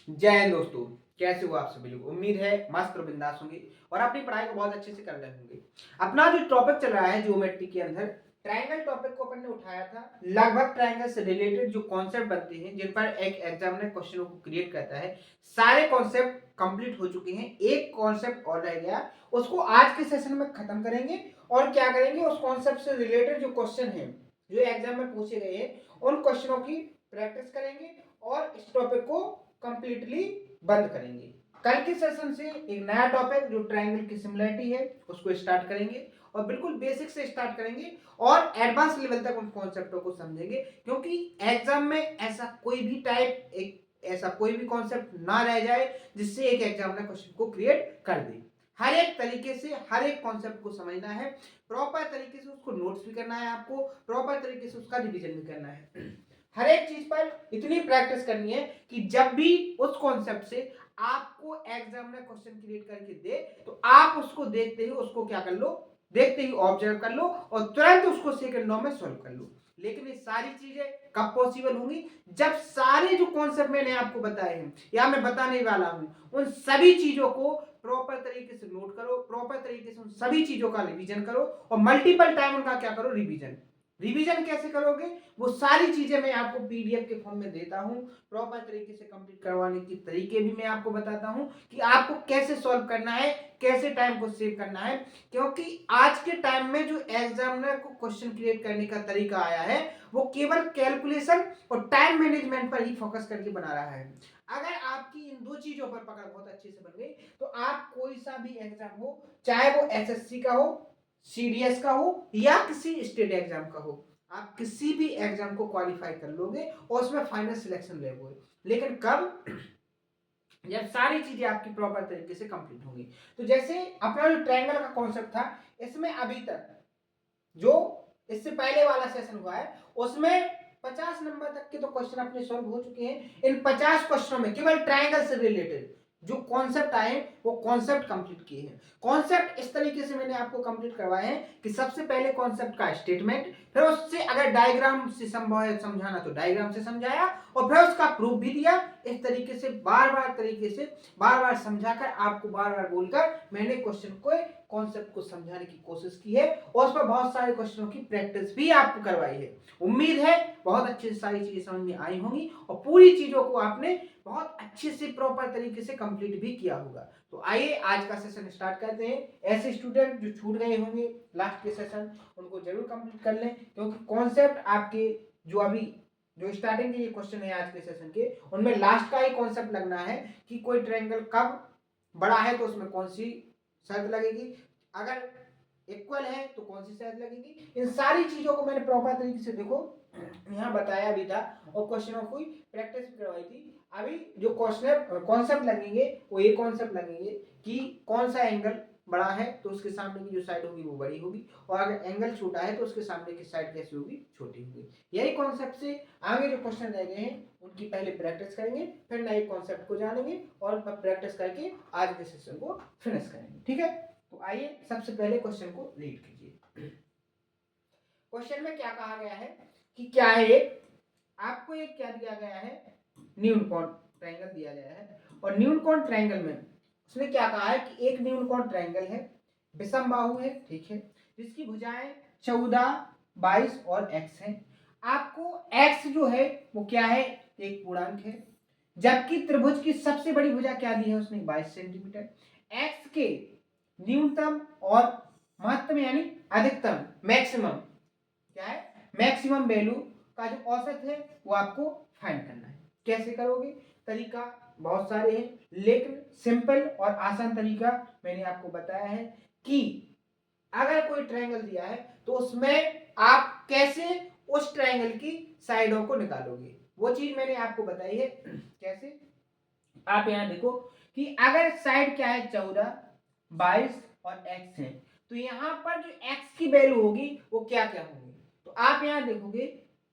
जय हिंद दोस्तों। कैसे हो आप सभी लोग? उम्मीद है मस्त और बिंदास होंगे और अपनी पढ़ाई को बहुत अच्छे से कर रहे होंगे। अपना जो टॉपिक चल रहा है ज्योमेट्री के अंदर, ट्रायंगल टॉपिक को अपन ने उठाया था। लगभग ट्रायंगल से रिलेटेड जो कॉन्सेप्ट बनते हैं, जिन पर एक एग्जामिनर क्वेश्चनों को क्रिएट करता है, सारे कॉन्सेप्ट कंप्लीट हो चुके हैं। एक कॉन्सेप्ट और रह गया, उसको आज के सेशन में खत्म करेंगे। और क्या करेंगे, उस कॉन्सेप्ट से रिलेटेड जो क्वेश्चन है जो एग्जाम में पूछे गए हैं, उन क्वेश्चनों की प्रैक्टिस करेंगे और इस टॉपिक को कंप्लीटली बंद करेंगे। कल के सेशन से एक नया टॉपिक जो ट्रायंगल की सिमिलरिटी है उसको स्टार्ट करेंगे और बिल्कुल बेसिक से स्टार्ट करेंगे और एडवांस लेवल तक उन कॉन्सेप्टों को समझेंगे, क्योंकि एग्जाम में ऐसा कोई भी टाइप एक ऐसा कोई भी कॉन्सेप्ट ना रह जाए जिससे एक एग्जामिनर क्वेश्चन को क्रिएट कर दे। हर एक तरीके से हर एक कॉन्सेप्ट को समझना है, प्रॉपर तरीके से उसको नोट्स भी करना है, आपको प्रॉपर तरीके से उसका रिवीजन भी करना है। हर एक चीज पर इतनी प्रैक्टिस करनी है कि जब भी उस कॉन्सेप्ट से आपको एग्जाम में क्वेश्चन क्रिएट करके दे तो आप उसको देखते ही उसको क्या कर लो, देखते ही ऑब्जर्व कर लो और तुरंत उसको सेकंडों में सॉल्व कर लो। लेकिन ये सारी चीजें कब पॉसिबल होंगी? जब सारे जो कॉन्सेप्ट मैंने आपको बताए हैं या मैं बताने वाला हूं, उन सभी चीजों को प्रॉपर तरीके से नोट करो, प्रॉपर तरीके से उन सभी चीजों का रिवीजन करो और मल्टीपल टाइम उनका क्या करो, रिवीजन। रिवीजन कैसे करोगे, वो सारी चीजें मैं आपको पीडीएफ के फॉर्म में देता हूं। प्रॉपर तरीके से कंप्लीट करवाने के तरीके भी मैं आपको बताता हूं कि आपको कैसे सॉल्व करना है, कैसे टाइम को सेव करना है। क्योंकि आज के टाइम में जो एग्जामिनर को क्वेश्चन क्रिएट करने का तरीका आया है, वो केवल कैलकुलेशन और टाइम मैनेजमेंट पर ही फोकस करके बना रहा है। अगर आपकी इन दो चीजों पर पकड़ बहुत अच्छे से बन गई तो आप कोई सा भी एग्जाम हो, चाहे वो एसएससी का हो, सीडीएस का हो या किसी स्टेट एग्जाम का हो, आप किसी भी एग्जाम को क्वालिफाई कर लोगे और उसमें फाइनल सिलेक्शन ले लोगे। लेकिन कब? जब सारी चीजें आपकी प्रॉपर तरीके से कंप्लीट होंगी। तो जैसे अपना जो ट्रायंगल का कॉन्सेप्ट था, इसमें अभी तक जो इससे पहले वाला सेशन हुआ है उसमें 50 नंबर तक के तो क्वेश्चन अपने सॉल्व हो चुके हैं। इन 50 क्वेश्चनों में केवल ट्रायंगल से रिलेटेड जो कॉन्सेप्ट आए वो कॉन्सेप्ट कंप्लीट किए हैं। कॉन्सेप्ट इस तरीके से मैंने आपको कंप्लीट करवाए हैं कि सबसे पहले कॉन्सेप्ट का स्टेटमेंट, फिर उससे अगर डायग्राम से संभव है समझाना तो डायग्राम से समझाया और फिर उसका प्रूफ भी दिया। इस तरीके से बार बार तरीके से बार बार समझाकर आपको बार बार बोलकर मैंने क्वेश्चन को कॉन्सेप्ट को समझाने की कोशिश की है और उस पर बहुत सारे क्वेश्चनों की प्रैक्टिस भी आपको करवाई है। उम्मीद है बहुत अच्छे से सारी चीजें समझ में आई होंगी और पूरी चीजों को आपने बहुत अच्छे से प्रॉपर तरीके से कंप्लीट भी किया होगा। तो आइए आज का सेशन स्टार्ट करते हैं। ऐसे स्टूडेंट जो छूट गए होंगे लास्ट के सेशन, उनको जरूर कंप्लीट कर लें, क्योंकि कॉन्सेप्ट आपके जो अभी जो स्टार्टिंग के ये क्वेश्चन है आज के सेशन के, उनमें लास्ट का ही कॉन्सेप्ट लगना है कि कोई ट्रायंगल कब बड़ा है तो उसमें कौन सी शर्त लगेगी, अगर इक्वल है तो कौन सी शर्त लगेगी। इन सारी चीजों को मैंने प्रॉपर तरीके से देखो यहाँ बताया भी था और क्वेश्चनों की प्रैक्टिस भी करवाई थी। अभी जो क्वेश्चन कॉन्सेप्ट लगेंगे वो ये कॉन्सेप्ट लगेंगे कि कौन सा एंगल बड़ा है तो उसके सामने की जो साइड होगी वो बड़ी होगी, और अगर एंगल छोटा है तो उसके सामने की साइड कैसी होगी, छोटी होगी। यही कॉन्सेप्ट से आगे जो क्वेश्चन रह गए हैं उनकी पहले प्रैक्टिस करेंगे, फिर नए कॉन्सेप्ट को जानेंगे और प्रैक्टिस करके आज के सेशन को फिनिश करेंगे। ठीक है, तो आइए सबसे पहले क्वेश्चन को रीड कीजिए। क्वेश्चन में क्या कहा गया है कि क्या है एक, आपको एक क्या दिया गया है, न्यून कोण ट्रायंगल दिया गया है और न्यून कोण ट्रायंगल में उसने क्या कहा है कि एक न्यून कोण ट्रायंगल है, विषम बाहु है, ठीक है, जिसकी भुजाएं 14, 22 और x है। आपको x जो है वो क्या है, एक पूर्णांक है, जबकि त्रिभुज की सबसे बड़ी भुजा क्या दी है उसने, 22 सेंटीमीटर। x के न्यूनतम और महत्तम यानी अधिकतम मैक्सिमम क्या है, मैक्सिमम वैल्यू का जो औसत है वो आपको फाइंड करना है। कैसे करोगे, तरीका बहुत सारे हैं, लेकिन सिंपल और आसान तरीका मैंने आपको बताया है कि अगर कोई ट्रायंगल दिया है तो उसमें आप कैसे उस ट्रायंगल की साइडों को निकालोगे, वो चीज मैंने आपको बताई है। कैसे, आप यहां देखो कि अगर साइड क्या है 14, 22 और x है, तो यहां पर जो x की वैल्यू होगी वो क्या क्या होगी, तो आप यहां देखोगे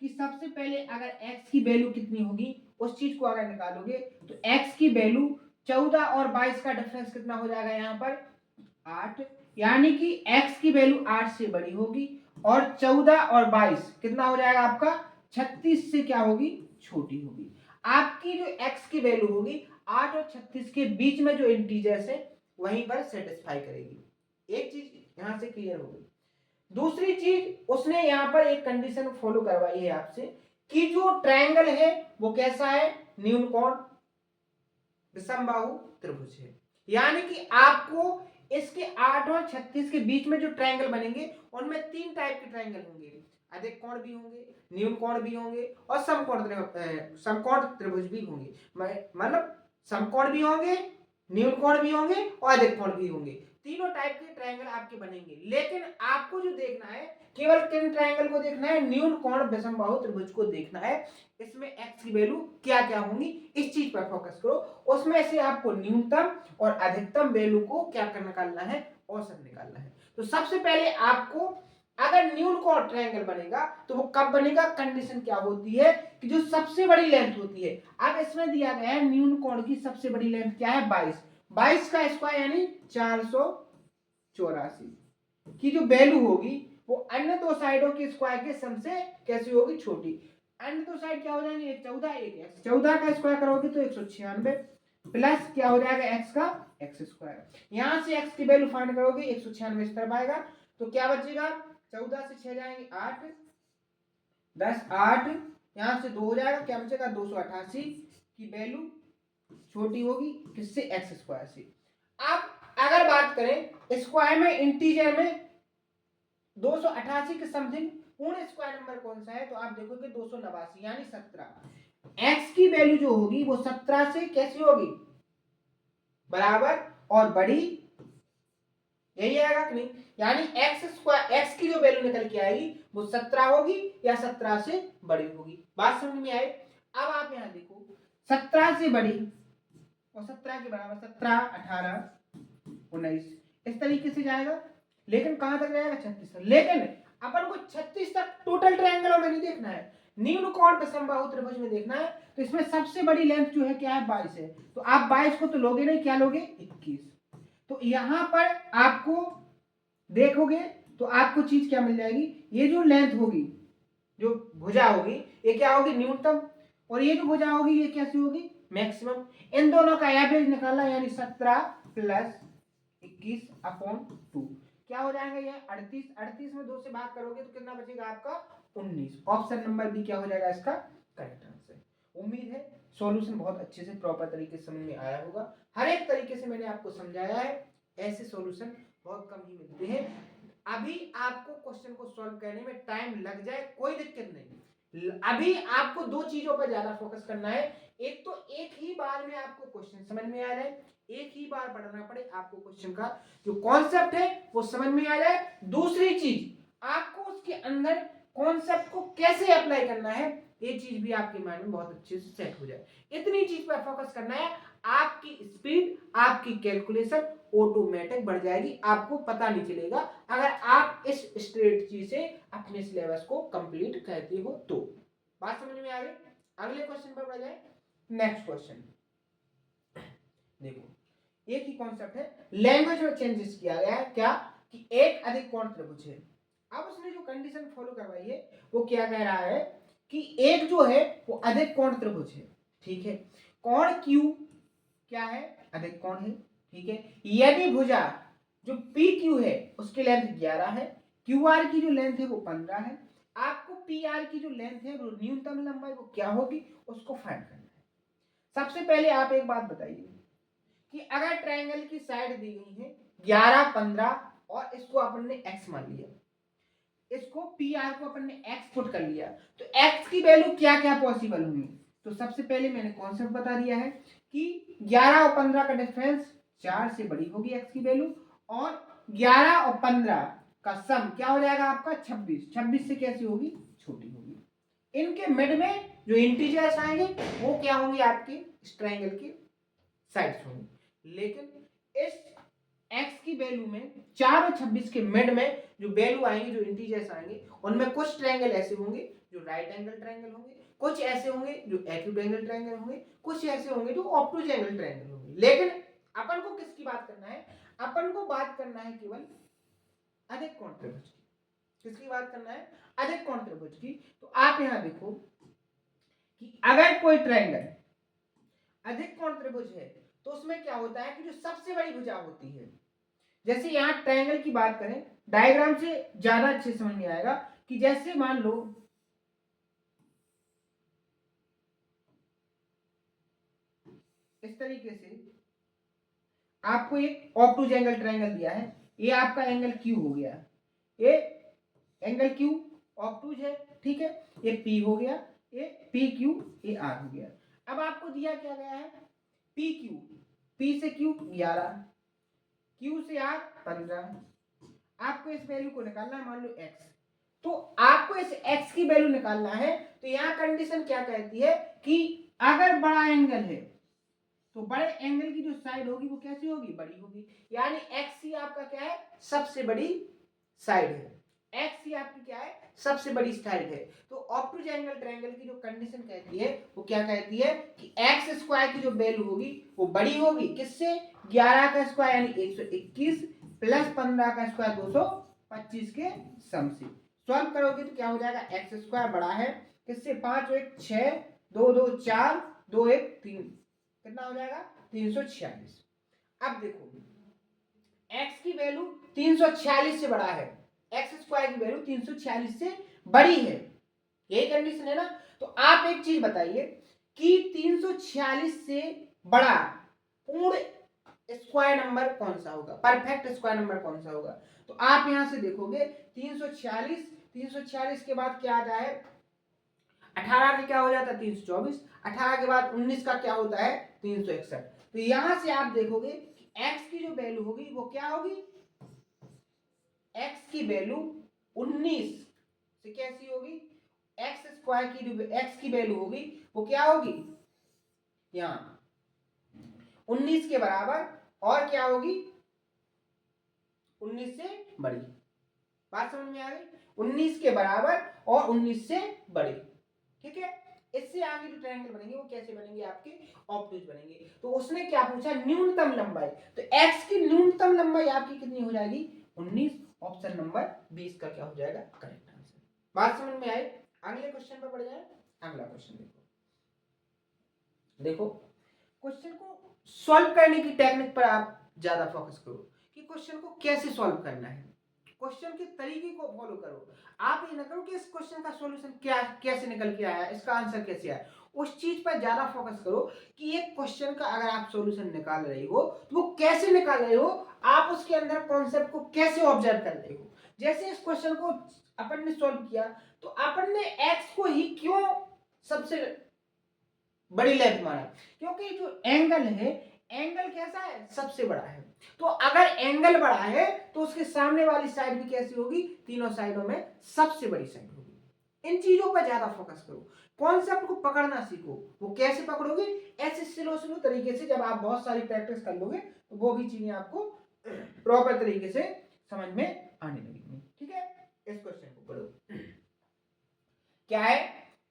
कि सबसे पहले अगर x की वैल्यू कितनी होगी उस चीज को अगर निकालोगे तो x की वैल्यू 14 और 22 का डिफरेंस कितना हो जाएगा, यहां पर 8, यानी कि x की वैल्यू 8 से बड़ी होगी और 14 और 22 कितना हो जाएगा आपका, 36 से क्या होगी, छोटी होगी। आपकी जो x की वैल्यू होगी 8 और 36 के बीच में जो इंटीजर्स है वहीं पर सेटिस्फाई करेगी। एक चीज यहां से क्लियर हो गई। दूसरी चीज उसने यहां पर एक कंडीशन फॉलो करवाई है आपसे कि जो ट्रायंगल है वो कैसा है, न्यून कोण विषमबाहु त्रिभुज है। यानी कि आपको इसके 8 और 36 के बीच में जो ट्रायंगल बनेंगे उनमें 3 टाइप के ट्रायंगल होंगे, अधिक कोण भी होंगे, न्यून कोण भी होंगे और समकोण त्रिभुज भी होंगे। मतलब समकोण भी होंगे, न्यून कोण भी होंगे और अधिक कोण भी होंगे। तीनों टाइप के ट्रायंगल आपके बनेंगे। लेकिन आपको जो देखना है केवल किन ट्रायंगल को देखना है, न्यून कोण विषमबाहु त्रिभुज को देखना है। इसमें x की वैल्यू क्या क्या होंगी इस चीज पर फोकस करो। उसमें से आपको न्यूनतम और अधिकतम वैल्यू को क्या कर निकालना है, औसत निकालना है। तो सबसे पहले आपको अगर न्यून कोण ट्रायंगल बनेगा तो वो कब बनेगा, कंडीशन क्या होती है कि जो सबसे बड़ी लेंथ होती है। अब इसमें दिया गया है न्यून कोण की सबसे बड़ी लेंथ क्या है, 22। 22 का स्क्वायर यानी 484 की जो वैल्यू होगी वो अन्य दो साइडों के स्क्वायर के सम से कैसी होगी, छोटी। अन्य दो साइड क्या हो जाएंगे, एक 14 एक x। 14 का स्क्वायर करोगे तो 196 प्लस क्या हो जाएगा x का x स्क्वायर। यहां से x की वैल्यू फाइंड करोगे 196 इस तरफ आएगा तो क्या बचेगा, 14 से 6 जाएंगे 8, 10 8, यहां से 2 हो जाएगा, क्या बचेगा 288 की वैल्यू छोटी होगी किससे, x स्क्वायर से। अब अगर बात करें स्क्वायर में इंटीजर में 288 के समथिंग पूर्ण स्क्वायर नंबर कौन सा है, तो आप देखोगे 289 यानी 17। x की वैल्यू जो होगी वो 17 से कैसी होगी, बराबर और बड़ी, यही आएगा कि नहीं। यानी x की जो वैल्यू निकल के आएगी वो 17 होगी या 17 से बड़ी होगी। बात समझ में आई। अब आप यहां देखो 17 से बड़ी और 17 के बराबर, 17 18 19 इस तरीके से जाएगा। लेकिन कहां तक जाएगा, 36 तक। लेकिन अपन को 36 तक टोटल ट्रायंगलों में नहीं देखना है, न्यून कोण विषमबाहु त्रिभुज में देखना है। तो इसमें सबसे बड़ी लेंथ जो है क्या है, 22 है। तो आप 22 को तो लोगे नहीं, क्या लोगे 21। तो यहां पर आपको देखोगे तो आपको चीज क्या मिल जाएगी, ये जो लेंथ होगी, जो भुजा होगी ये क्या होगी, न्यूनतम, और ये जो भुजा होगी ये कैसी होगी, मैक्सिमम। इन दोनों का एवरेज निकालना यानी 17 प्लस 21/2 क्या हो जाएगा, ये 38। 38 में 2 से भाग करोगे तो कितना बचेगा आपका, 19। ऑप्शन नंबर बी क्या हो जाएगा इसका करेक्ट आंसर। उम्मीद है सॉल्यूशन बहुत अच्छे से प्रॉपर तरीके से समझ में आया होगा। हर एक तरीके से मैंने आपको समझाया है। ऐसे सॉल्यूशन बहुत कम ही मिलते हैं। अभी आपको क्वेश्चन को सॉल्व करने में टाइम लग जाए कोई दिक्कत नहीं। अभी आपको दो चीजों पर ज्यादा फोकस करना है। एक तो एक ही बार में आपको क्वेश्चन समझ में आ जाए, एक ही बार पढ़ना पड़े आपको, क्वेश्चन का जो कॉन्सेप्ट है वो समझ में आ जाए। दूसरी चीज आपको उसके अंदर कॉन्सेप्ट को कैसे अप्लाई करना है ये चीज भी आपके माइंड में बहुत अच्छे से सेट हो जाए। इतनी चीज पर फोकस करना है, आपकी स्पीड आपकी कैलकुलेशन ऑटोमेटिक बढ़ जाएगी, आपको पता नहीं चलेगा अगर आप इस स्ट्रेटजी से अपने सिलेबस को कंप्लीट करते हो तो। बात समझ में आ गई। अगले क्वेश्चन पर बढ़ जाए। नेक्स्ट क्वेश्चन देखो, एक ही कॉन्सेप्ट है, लैंग्वेज में चेंजेस किया गया है क्या, कि एक अधिक कोण त्रिभुज है। अब उसने जो कंडीशन फॉलो करवाई है वो क्या कह रहा है कि एक जो है वो अधिक कोण त्रिभुज है, ठीक है। कोण Q क्या है, अधिक कोण है, ठीक है। यदि भुजा जो PQ है उसकी लेंथ 11 है, QR की जो लेंथ है वो 15 है, आपको PR की जो लेंथ है वो न्यूनतम लंबाई वो क्या होगी उसको फाइंड करना है। सबसे पहले आप एक बात बताइए कि अगर ट्रायंगल की साइड दी गई है 11 15 और इसको अपन ने x मान लिया, इसको PR को अपन ने x पुट कर लिया, तो x की वैल्यू क्या क्या पॉसिबल होंगी। तो सबसे पहले मैंने कॉन्सेप्ट बता दिया है कि 11 और 15 का डिफरेंस 4 से बड़ी होगी x की वैल्यू, और 11 और 15 का सम क्या हो जाएगा आपका 26। 26 से कैसी होगी, छोटी होगी। इनके मिड में जो इंटीजर्स आएंगे वो क्या होंगे, आपके इस ट्रायंगल के साइड्स होंगे। लेकिन इस x की वैल्यू में 4 और 26 के मिड में जो वैल्यू आएंगे, जो इंटीजर्स आएंगे, उनमें कुछ ट्रायंगल ऐसे होंगे जो राइट एंगल ट्रायंगल होंगे, कुछ ऐसे होंगे जो एक्यूट एंगल ट्रायंगल होंगे, कुछ ऐसे होंगे जो ऑब्टूज एंगल ट्रायंगल होंगे। लेकिन अपन को किसकी बात करना है, अपन को बात करना है केवल अधिक कोण त्रिभुज की। किसकी बात करना है, अधिक कोण त्रिभुज की। तो आप यहां देखो कि अगर कोई ट्रायंगल अधिक कोण त्रिभुज है तो उसमें क्या होता है कि जो सबसे बड़ी भुजा होती है, जैसे यहाँ ट्रायंगल की बात करें, डायग्राम से ज्यादा अच्छे समझ में आएगा कि जैसे मान लो इस तरीके से आपको एक ऑब्टूज एंगल ट्रायंगल दिया है, ये आपका एंगल क्यू हो गया, ये एंगल क्यू ऑब्टूज है, ठीक है, ये पी हो गया, ये पी क्यू, ये आर हो गया। अब आपको दिया क्या गया है, पी क्यू, पी से क्यू 11, क्यू से आर 15, आपको इस वैल्यू को निकालना है, मान लो x, तो आपको इस x की वैल्यू निकालना है, तो यहाँ कंडीशन क्या कहती है कि अगर बड़ा एंगल है तो बड़े एंगल की जो साइड होगी वो कैसी होगी, बड़ी होगी, यानी एक्स ही आपका क्या है, सबसे बड़ी साइड है, एक्स ही आपकी क्या है, सबसे बड़ी साइड है। तो ऑब्टूज एंगल ट्रायंगल की जो कंडीशन कहती है वो क्या कहती है कि एक्स स्क्वायर की जो वैल्यू होगी वो बड़ी होगी, किससे, 11 का स्क्वायर यानी 121 प्लस 15 का स्क्वायर 225 के सम से। सॉल्व करोगे तो क्या हो जाएगा, एक्स स्क्वायर बड़ा है किससे, 5 और 1 6, 2 2 4, 2 1 3, कितना हो जाएगा 346। अब देखो x की वैल्यू 346 से बड़ा है, एक्स स्क्वायर की वैल्यू 346 से बड़ी है, यही कंडीशन है ना। तो आप एक चीज बताइए कि 346 से बड़ा पूर्ण स्क्वायर नंबर कौन सा होगा, परफेक्ट स्क्वायर नंबर कौन सा होगा। तो आप यहां से देखोगे 346 के बाद क्या आता है, 18 से क्या हो जाता है 324, 18 के बाद 19 का क्या होता है 361। तो यहां से आप देखोगे कि x की जो वैल्यू होगी वो क्या होगी, x की वैल्यू 19 से कैसी होगी, एक्स स्क्वायर की जो x की वैल्यू होगी वो क्या होगी, यहाँ 19 के बराबर, और क्या होगी 19 से बड़ी, बात समझ में आ गई, 19 के बराबर और 19 से बड़ी, ठीक है। इससे आगे जो ट्रायंगल बनेंगे वो कैसे बनेंगे, आपके ऑब्टूज बनेंगे। तो उसने क्या पूछा, न्यूनतम लंबाई, तो x की न्यूनतम लंबाई आपकी कितनी हो जाएगी 19, ऑप्शन नंबर 20 का क्या हो जाएगा करेक्ट आंसर। बात समझ में आई, अगले क्वेश्चन पर बढ़ जाए। अगला क्वेश्चन देखो, देखो क्वेश्चन को सॉल्व करने की टेक्निक पर आप ज्यादा फोकस करो कि क्वेश्चन को कैसे सॉल्व करना है, क्वेश्चन के तरीके को फॉलो करो। आप ये ना करो कि इस क्वेश्चन का सॉल्यूशन क्या कैसे निकल के आया, इसका आंसर कैसे आया, उस चीज पर ज्यादा फोकस करो कि एक क्वेश्चन का अगर आप सॉल्यूशन निकाल रहे हो तो वो कैसे निकाल रहे हो, आप उसके अंदर कॉन्सेप्ट को कैसे ऑब्जर्व कर रहे हो। जैसे इस क्वेश्चन को अपन ने सॉल्व किया तो अपन ने एक्स को ही क्यों सबसे बड़ी लेंथ माना, क्योंकि जो एंगल है, एंगल कैसा है, सबसे बड़ा है, तो अगर एंगल बड़ा है तो उसके सामने वाली साइड भी कैसी होगी, तीनों साइडों में सबसे बड़ी साइड होगी। इन चीजों पर ज्यादा फोकस करो, कॉन्सेप्ट को पकड़ना सीखो। वो कैसे पकड़ोगे, ऐसे स्लो स्लो तरीके से, जब आप बहुत सारी प्रैक्टिस कर लोगे तो वो भी चीजें आपको प्रॉपर तरीके से समझ में आने लगेंगी, ठीक है। इस क्वेश्चन को पढ़ो, क्या है,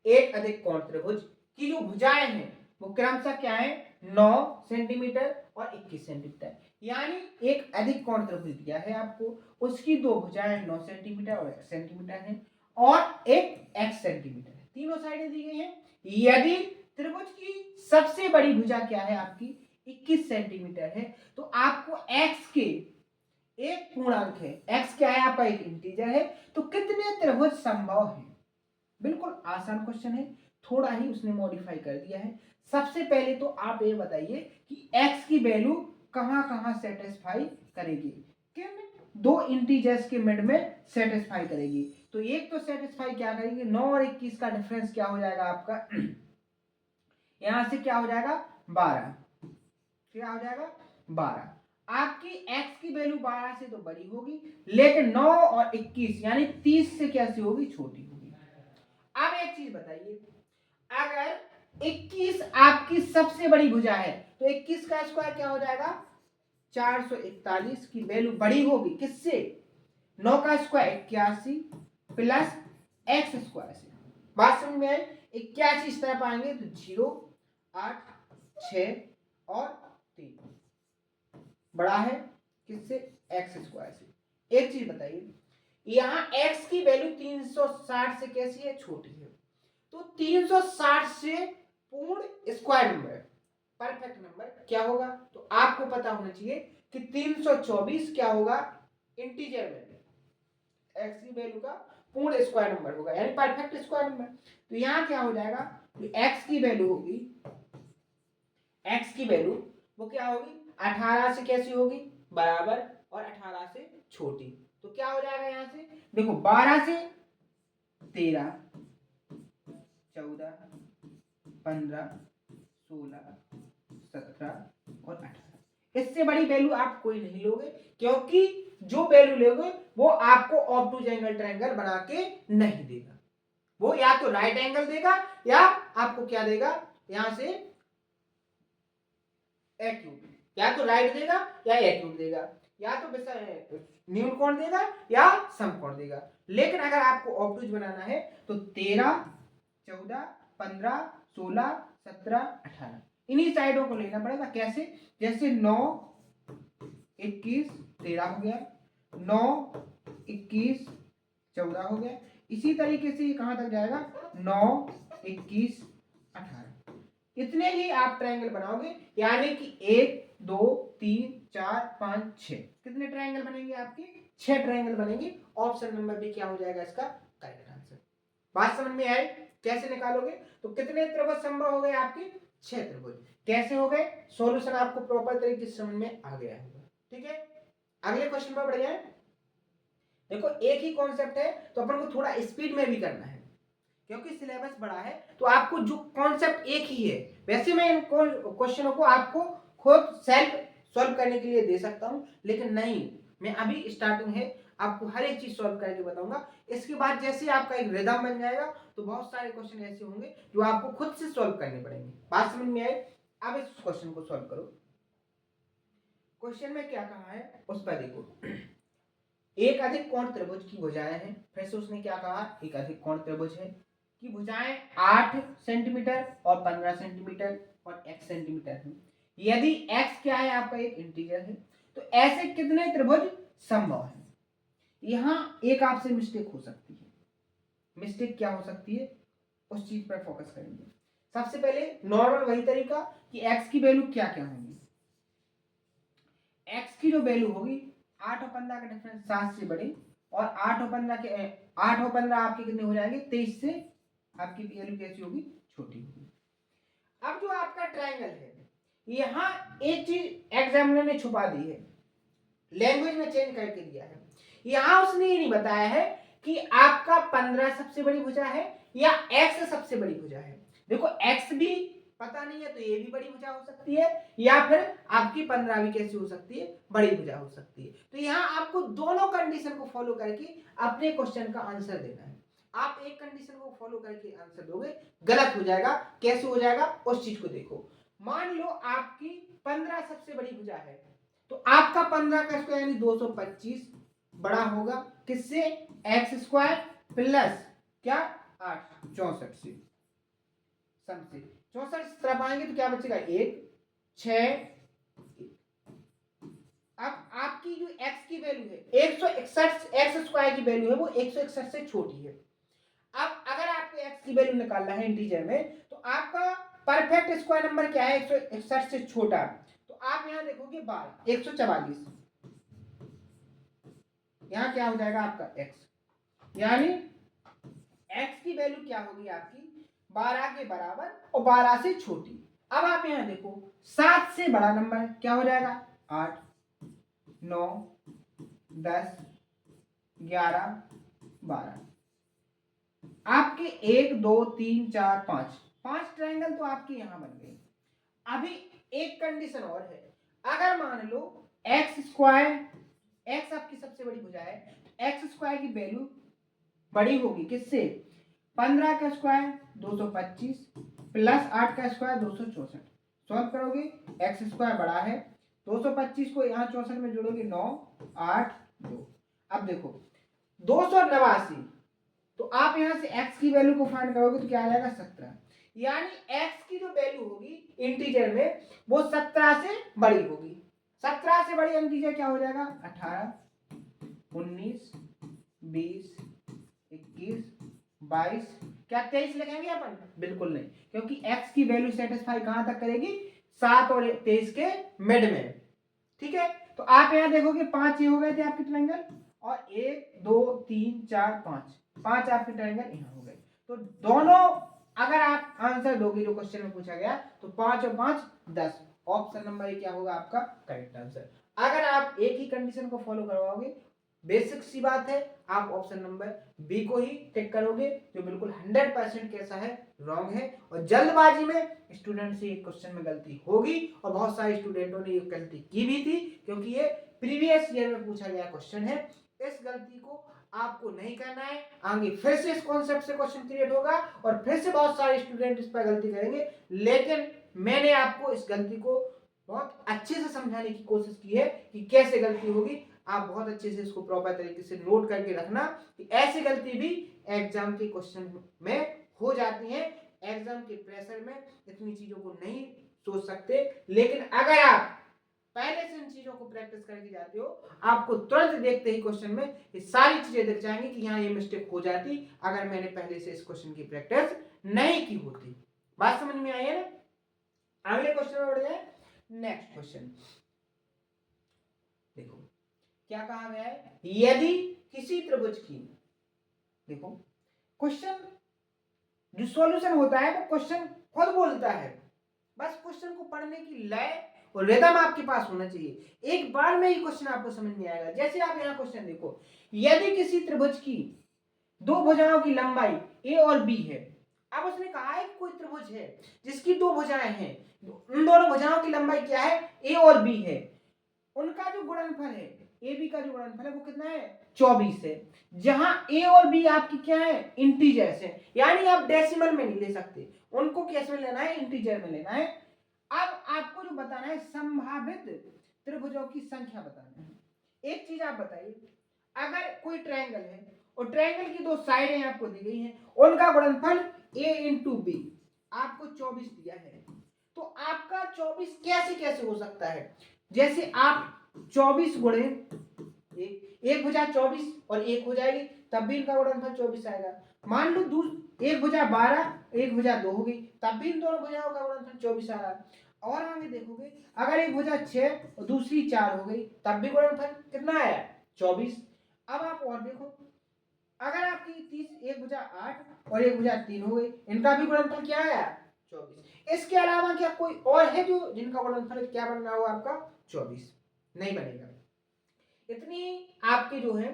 एक अधिक कोण त्रिभुज की जो भुजाएं हैं वो क्रमशः क्या है, 9 सेंटीमीटर और 21 सेंटीमीटर, यानी एक अधिक कोण त्रिभुज दिया है आपको, उसकी दो भुजाएं 9 सेंटीमीटर और 1 सेंटीमीटर है, और एक x सेंटीमीटर है, तीनों साइडें दी गई हैं। यदि त्रिभुज की सबसे बड़ी भुजा क्या है आपकी 21 सेंटीमीटर है, तो आपको x के एक पूर्णांक है, x क्या है आपका एक इंटीजर है, तो कितने त्रिभुज संभव है। बिल्कुल आसान क्वेश्चन है, थोड़ा ही उसने मॉडिफाई कर दिया है। सबसे पहले तो आप ये बताइए कि x की वैल्यू कहां कहां सेटिस्फाई करेगी, किन दो इंटीजर्स के मिड में सेटिस्फाई करेगी। तो एक तो सेटिस्फाई क्या करेगी, 9 और 21 का डिफरेंस क्या हो जाएगा आपका यहां से क्या हो जाएगा 12, क्या हो जाएगा 12। आपकी x की वैल्यू 12 से तो बड़ी होगी, लेकिन 9 और 21 यानी 30 से कैसी होगी, छोटी होगी। अब एक चीज बताइए, अगर 21 आपकी सबसे बड़ी भुजा है तो 21 का स्क्वायर क्या हो जाएगा 441 की वैल्यू बड़ी होगी किससे, 9 का स्क्वायर 81 प्लस एक्स स्क्वायर से। बात समझ में आई, 81 इस तरफ आएंगे तो 0 8 6 और 3 बड़ा है किससे, एक्स स्क्वायर से। एक चीज बताइए, यहां x की वैल्यू 360 से कैसी है, छोटी है, तो 360 से पूर्ण स्क्वायर नंबर परफेक्ट नंबर क्या होगा? तो आपको पता होना चाहिए कि 324 क्या होगा इंटीजर में x की वैल्यू का पूर्ण स्क्वायर नंबर होगा, यानी परफेक्ट स्क्वायर नंबर। तो यहाँ क्या हो जाएगा, तो x की वैल्यू होगी, x की वैल्यू वो क्या होगी 18 से कैसी होगी बराबर और 18 से छोटी। तो क्या हो जाएगा यहाँ से देखो 12 से 13, 14, 15, 16, 17 और 18, इससे बड़ी वैल्यू आप कोई नहीं लोगे, क्योंकि जो वैल्यू लोगे वो आपको ऑब्टूज एंगल ट्रायंगल बना के नहीं देगा। वो या तो राइट एंगल देगा या आपको क्या देगा यहां से एक्यूट, या तो राइट देगा या एक्यूट देगा, या तो न्यून कोण देगा या समकोण देगा। लेकिन अगर आपको ऑब्टूज बनाना है तो 13, 14, 15, 16, 17, 18 इन्हीं साइडों को लेना पड़ेगा। कैसे? जैसे 9, 21, 13 हो गया, 9, 21, 14 हो गया। इसी तरीके से ये कहां तक जाएगा 9, 21, 18, इतने ही आप ट्रायंगल बनाओगे, यानी कि 1, 2, 3, 4, 5, 6 कितने ट्रायंगल बनेंगे आपके 6 ट्रायंगल बनेंगे। ऑप्शन नंबर बी क्या हो जाएगा इसका करेक्ट आंसर। बात समझ में आई? कैसे निकालोगे? तो कितने त्रिभुज संभव हो गए आपके 6 त्रिभुज। कैसे हो गए? सॉल्यूशन आपको प्रॉपर तरीके से समझ में आ गया होगा। ठीक है, अगले क्वेश्चन पर बढ़ जाए। देखो एक ही कॉन्सेप्ट है तो अपन को थोड़ा स्पीड में भी करना है, क्योंकि सिलेबस बड़ा है तो आपको जो कॉन्सेप्ट एक ही है। वैसे मैं इन क्वेश्चनों को आपको खुद सेल्फ सॉल्व करने के लिए दे सकता हूं, लेकिन नहीं, मैं अभी स्टार्टिंग है, आपको हर एक चीज सॉल्व करके बताऊंगा। इसके बाद जैसे आपका एक रिदम बन जाएगा तो बहुत सारे क्वेश्चन ऐसे होंगे जो आपको खुद से सॉल्व करने पड़ेंगे। बात समझ में आई? अब इस क्वेश्चन को सॉल्व करो। क्वेश्चन में क्या कहा है उस पर देखो। एक अधिक कोण त्रिभुज की भुजाएं हैं, फिर से उसने क्या कहा, एक अधिक कोण त्रिभुज है की भुजाएं 8 सेंटीमीटर और 15 सेंटीमीटर और x सेंटीमीटर है। यदि x क्या है आपका एक इंटीजर है, तो ऐसे कितने त्रिभुज संभव है? यहां एक आपसे मिस्टेक हो सकती है। मिस्टेक क्या हो सकती है उस चीज पर फोकस करेंगे। सबसे पहले नॉर्मल वही तरीका कि x की वैल्यू क्या क्या होगी। x की जो वैल्यू होगी 8 और 15 का डिफरेंस 7 से बड़े, और 8 और 15 आपके कितने हो जाएंगे 23 से आपकी वैल्यू कैसी होगी छोटी होगी। अब जो आपका ट्रायंगल है यहां एक चीज एग्जामिनर ने छुपा दी है, लैंग्वेज में चेंज करके दिया है। यहां उसने ये नहीं बताया है कि आपका 15 सबसे बड़ी भुजा है या x सबसे बड़ी भुजा है। देखो x भी पता नहीं है तो ये भी बड़ी भुजा हो सकती है, या फिर आपकी 15 भी कैसी हो सकती है बड़ी भुजा हो सकती है। तो यहाँ आपको दोनों कंडीशन को फॉलो करके अपने क्वेश्चन का आंसर देना है। आप एक कंडीशन को फॉलो करके आंसर दोगे गलत हो जाएगा। कैसे हो जाएगा उस चीज को देखो। मान लो आपकी 15 सबसे बड़ी भुजा है, तो आपका 15 का स्क्वायर यानी 225 बड़ा होगा किससे, एक्स स्क्वायर प्लस क्या 8, 64 से, सम से 64 तरफ आएंगे तो क्या बचेगा 1, 6। अब आपकी जो x की वैल्यू है 161, एक्स स्क्वायर की वैल्यू है वो 161 से छोटी है। अब अगर आपको x की वैल्यू निकालना है इंटीजर में, तो आपका परफेक्ट स्क्वायर नंबर क्या है 161 से छोटा, तो आप यहां देखोगे 12, 144, यहां क्या हो जाएगा आपका x, यानी x की वैल्यू क्या होगी आपकी 12 के बराबर और 12 से छोटी। अब आप यहां देखो 7 से बड़ा नंबर क्या हो जाएगा 8, 9, 10, 11, 12। आपके 1, 2, 3, 4, 5 ट्रायंगल तो आपके यहां बन गए। अभी एक कंडीशन और है, अगर मान लो एक्स स्क्वायर, एक्स आपकी सबसे बड़ी भुजा है, एक्स स्क्वायर की वैल्यू बड़ी होगी किससे, 15 का स्क्वायर 225 प्लस 8 का स्क्वायर 264। सॉल्व करोगे एक्स स्क्वायर बड़ा है, 225 को यहाँ 64 में जोड़ोगे 9, 8, 2। अब देखो 289, तो आप यहां से x की वैल्यू को फाइंड करोगे तो क्या आ जाएगा 17, यानी x की जो वैल्यू होगी इंटीजर में वो 17 से बड़ी होगी। 17 से बड़ी इंटीजर क्या हो जाएगा 18, 19, 20, 21, 22। क्या 23 लगाएंगे अपन? बिल्कुल नहीं, क्योंकि x की वैल्यू सेटिस्फाई कहां तक करेगी 7 और 23 के मिड में, ठीक है। तो आप यहाँ देखोगे 5 ये हो गए थे आपके ट्रायंगल, और 1 2 3 4 5 आपके ट्रायंगल यहाँ हो गए। तो दोनों अगर आप आंसर दोगे जो क्वेश्चन में पूछा गया, तो 5 और 5 10, ऑप्शन नंबर क्या होगा आपका करेक्ट आंसर। अगर आप एक ही कंडीशन को फॉलो करवाओगे, बेसिक सी बात है, आप ऑप्शन नंबर बी को ही टिक करोगे, जो बिल्कुल 100% कैसा है, रॉन्ग है। और जल्दबाजी में स्टूडेंट से क्वेश्चन में गलती होगी, और बहुत सारे स्टूडेंटों ने ये गलती की भी थी, क्योंकि ये प्रीवियस ईयर में पूछा गया क्वेश्चन है। इस गलती को आपको नहीं करना है। आगे फिर से इस कॉन्सेप्ट से क्वेश्चन क्रिएट होगा, और फिर से बहुत सारे स्टूडेंट इस पर गलती करेंगे, लेकिन मैंने आपको इस गलती को बहुत अच्छे से समझाने की कोशिश की है कि कैसे गलती होगी। आप बहुत अच्छे से इसको प्रॉपर तरीके से नोट करके रखना कि ऐसी गलती भी एग्जाम के क्वेश्चन में हो जाती है। एग्जाम के प्रेशर में इतनी चीजों को नहीं सोच सकते, लेकिन अगर आप पहले से इन चीजों को प्रैक्टिस करके जाते हो, आपको तुरंत देखते ही क्वेश्चन में ये सारी चीजें दिख जाएंगी कि यहाँ ये मिस्टेक हो जाती अगर मैंने पहले से इस क्वेश्चन की प्रैक्टिस नहीं की होती। बात समझ में आई है ना। अगले क्वेश्चन में बढ़ जाए। नेक्स्ट क्वेश्चन देखो क्या कहा गया है, यदि किसी त्रिभुज की, देखो क्वेश्चन जो सॉल्यूशन होता है वो क्वेश्चन खुद बोलता है, बस क्वेश्चन को पढ़ने की लय और रिदम आपके पास होना चाहिए। एक बार में ही क्वेश्चन आपको समझ में आएगा। जैसे आप यहाँ क्वेश्चन देखो, यदि किसी त्रिभुज की दो भुजाओं की लंबाई ए और बी है। अब उसने कहा है कोई त्रिभुज है जिसकी दो भुजाएं हैं, उन दोनों भुजाओं की लंबाई क्या है, ए और बी है। उनका जो गुणनफल है, ए बी का जो गुणनफल है वो कितना है, 24 है। जहां ए और बी आपकी क्या है, इंटीजर्स है, यानी आप डेसिमल में नहीं ले सकते, उनको कैसे में लेना है, इंटीजर में लेना है। अब आपको जो बताना है संभावित त्रिभुजों की संख्या बताना है। एक चीज आप बताइए, अगर कोई ट्रायंगल है और ट्रायंगल की दो साइडें आपको दी गई हैं, उनका गुणनफल a इंटू बी आपको 24 दिया है, तो आपका 24 कैसे कैसे हो सकता है। जैसे आप 24 गुणे एक भुजा 24 और एक हो जाएगी, तब भी इनका गुणनफल 24 आएगा। मान लो एक भुजा 12 एक भुजा 2 हो गई, तब भी इन दोनों भुजाओं का गुणनफल 24 आ रहा है। और आगे देखोगे, अगर एक भुजा 6 और दूसरी 4 हो गई, तब भी गुणनफल कितना आया, 24। अब आप और देखो, अगर आपकी 30 एक भुजा 8 और एक भुजा 3 हो गई, इनका भी गुणनफल क्या आया, 24। इसके अलावा क्या कोई और है जो जिनका गुणनफल क्या बनना होगा आपका, 24 नहीं बनेगा। इतनी आपके जो है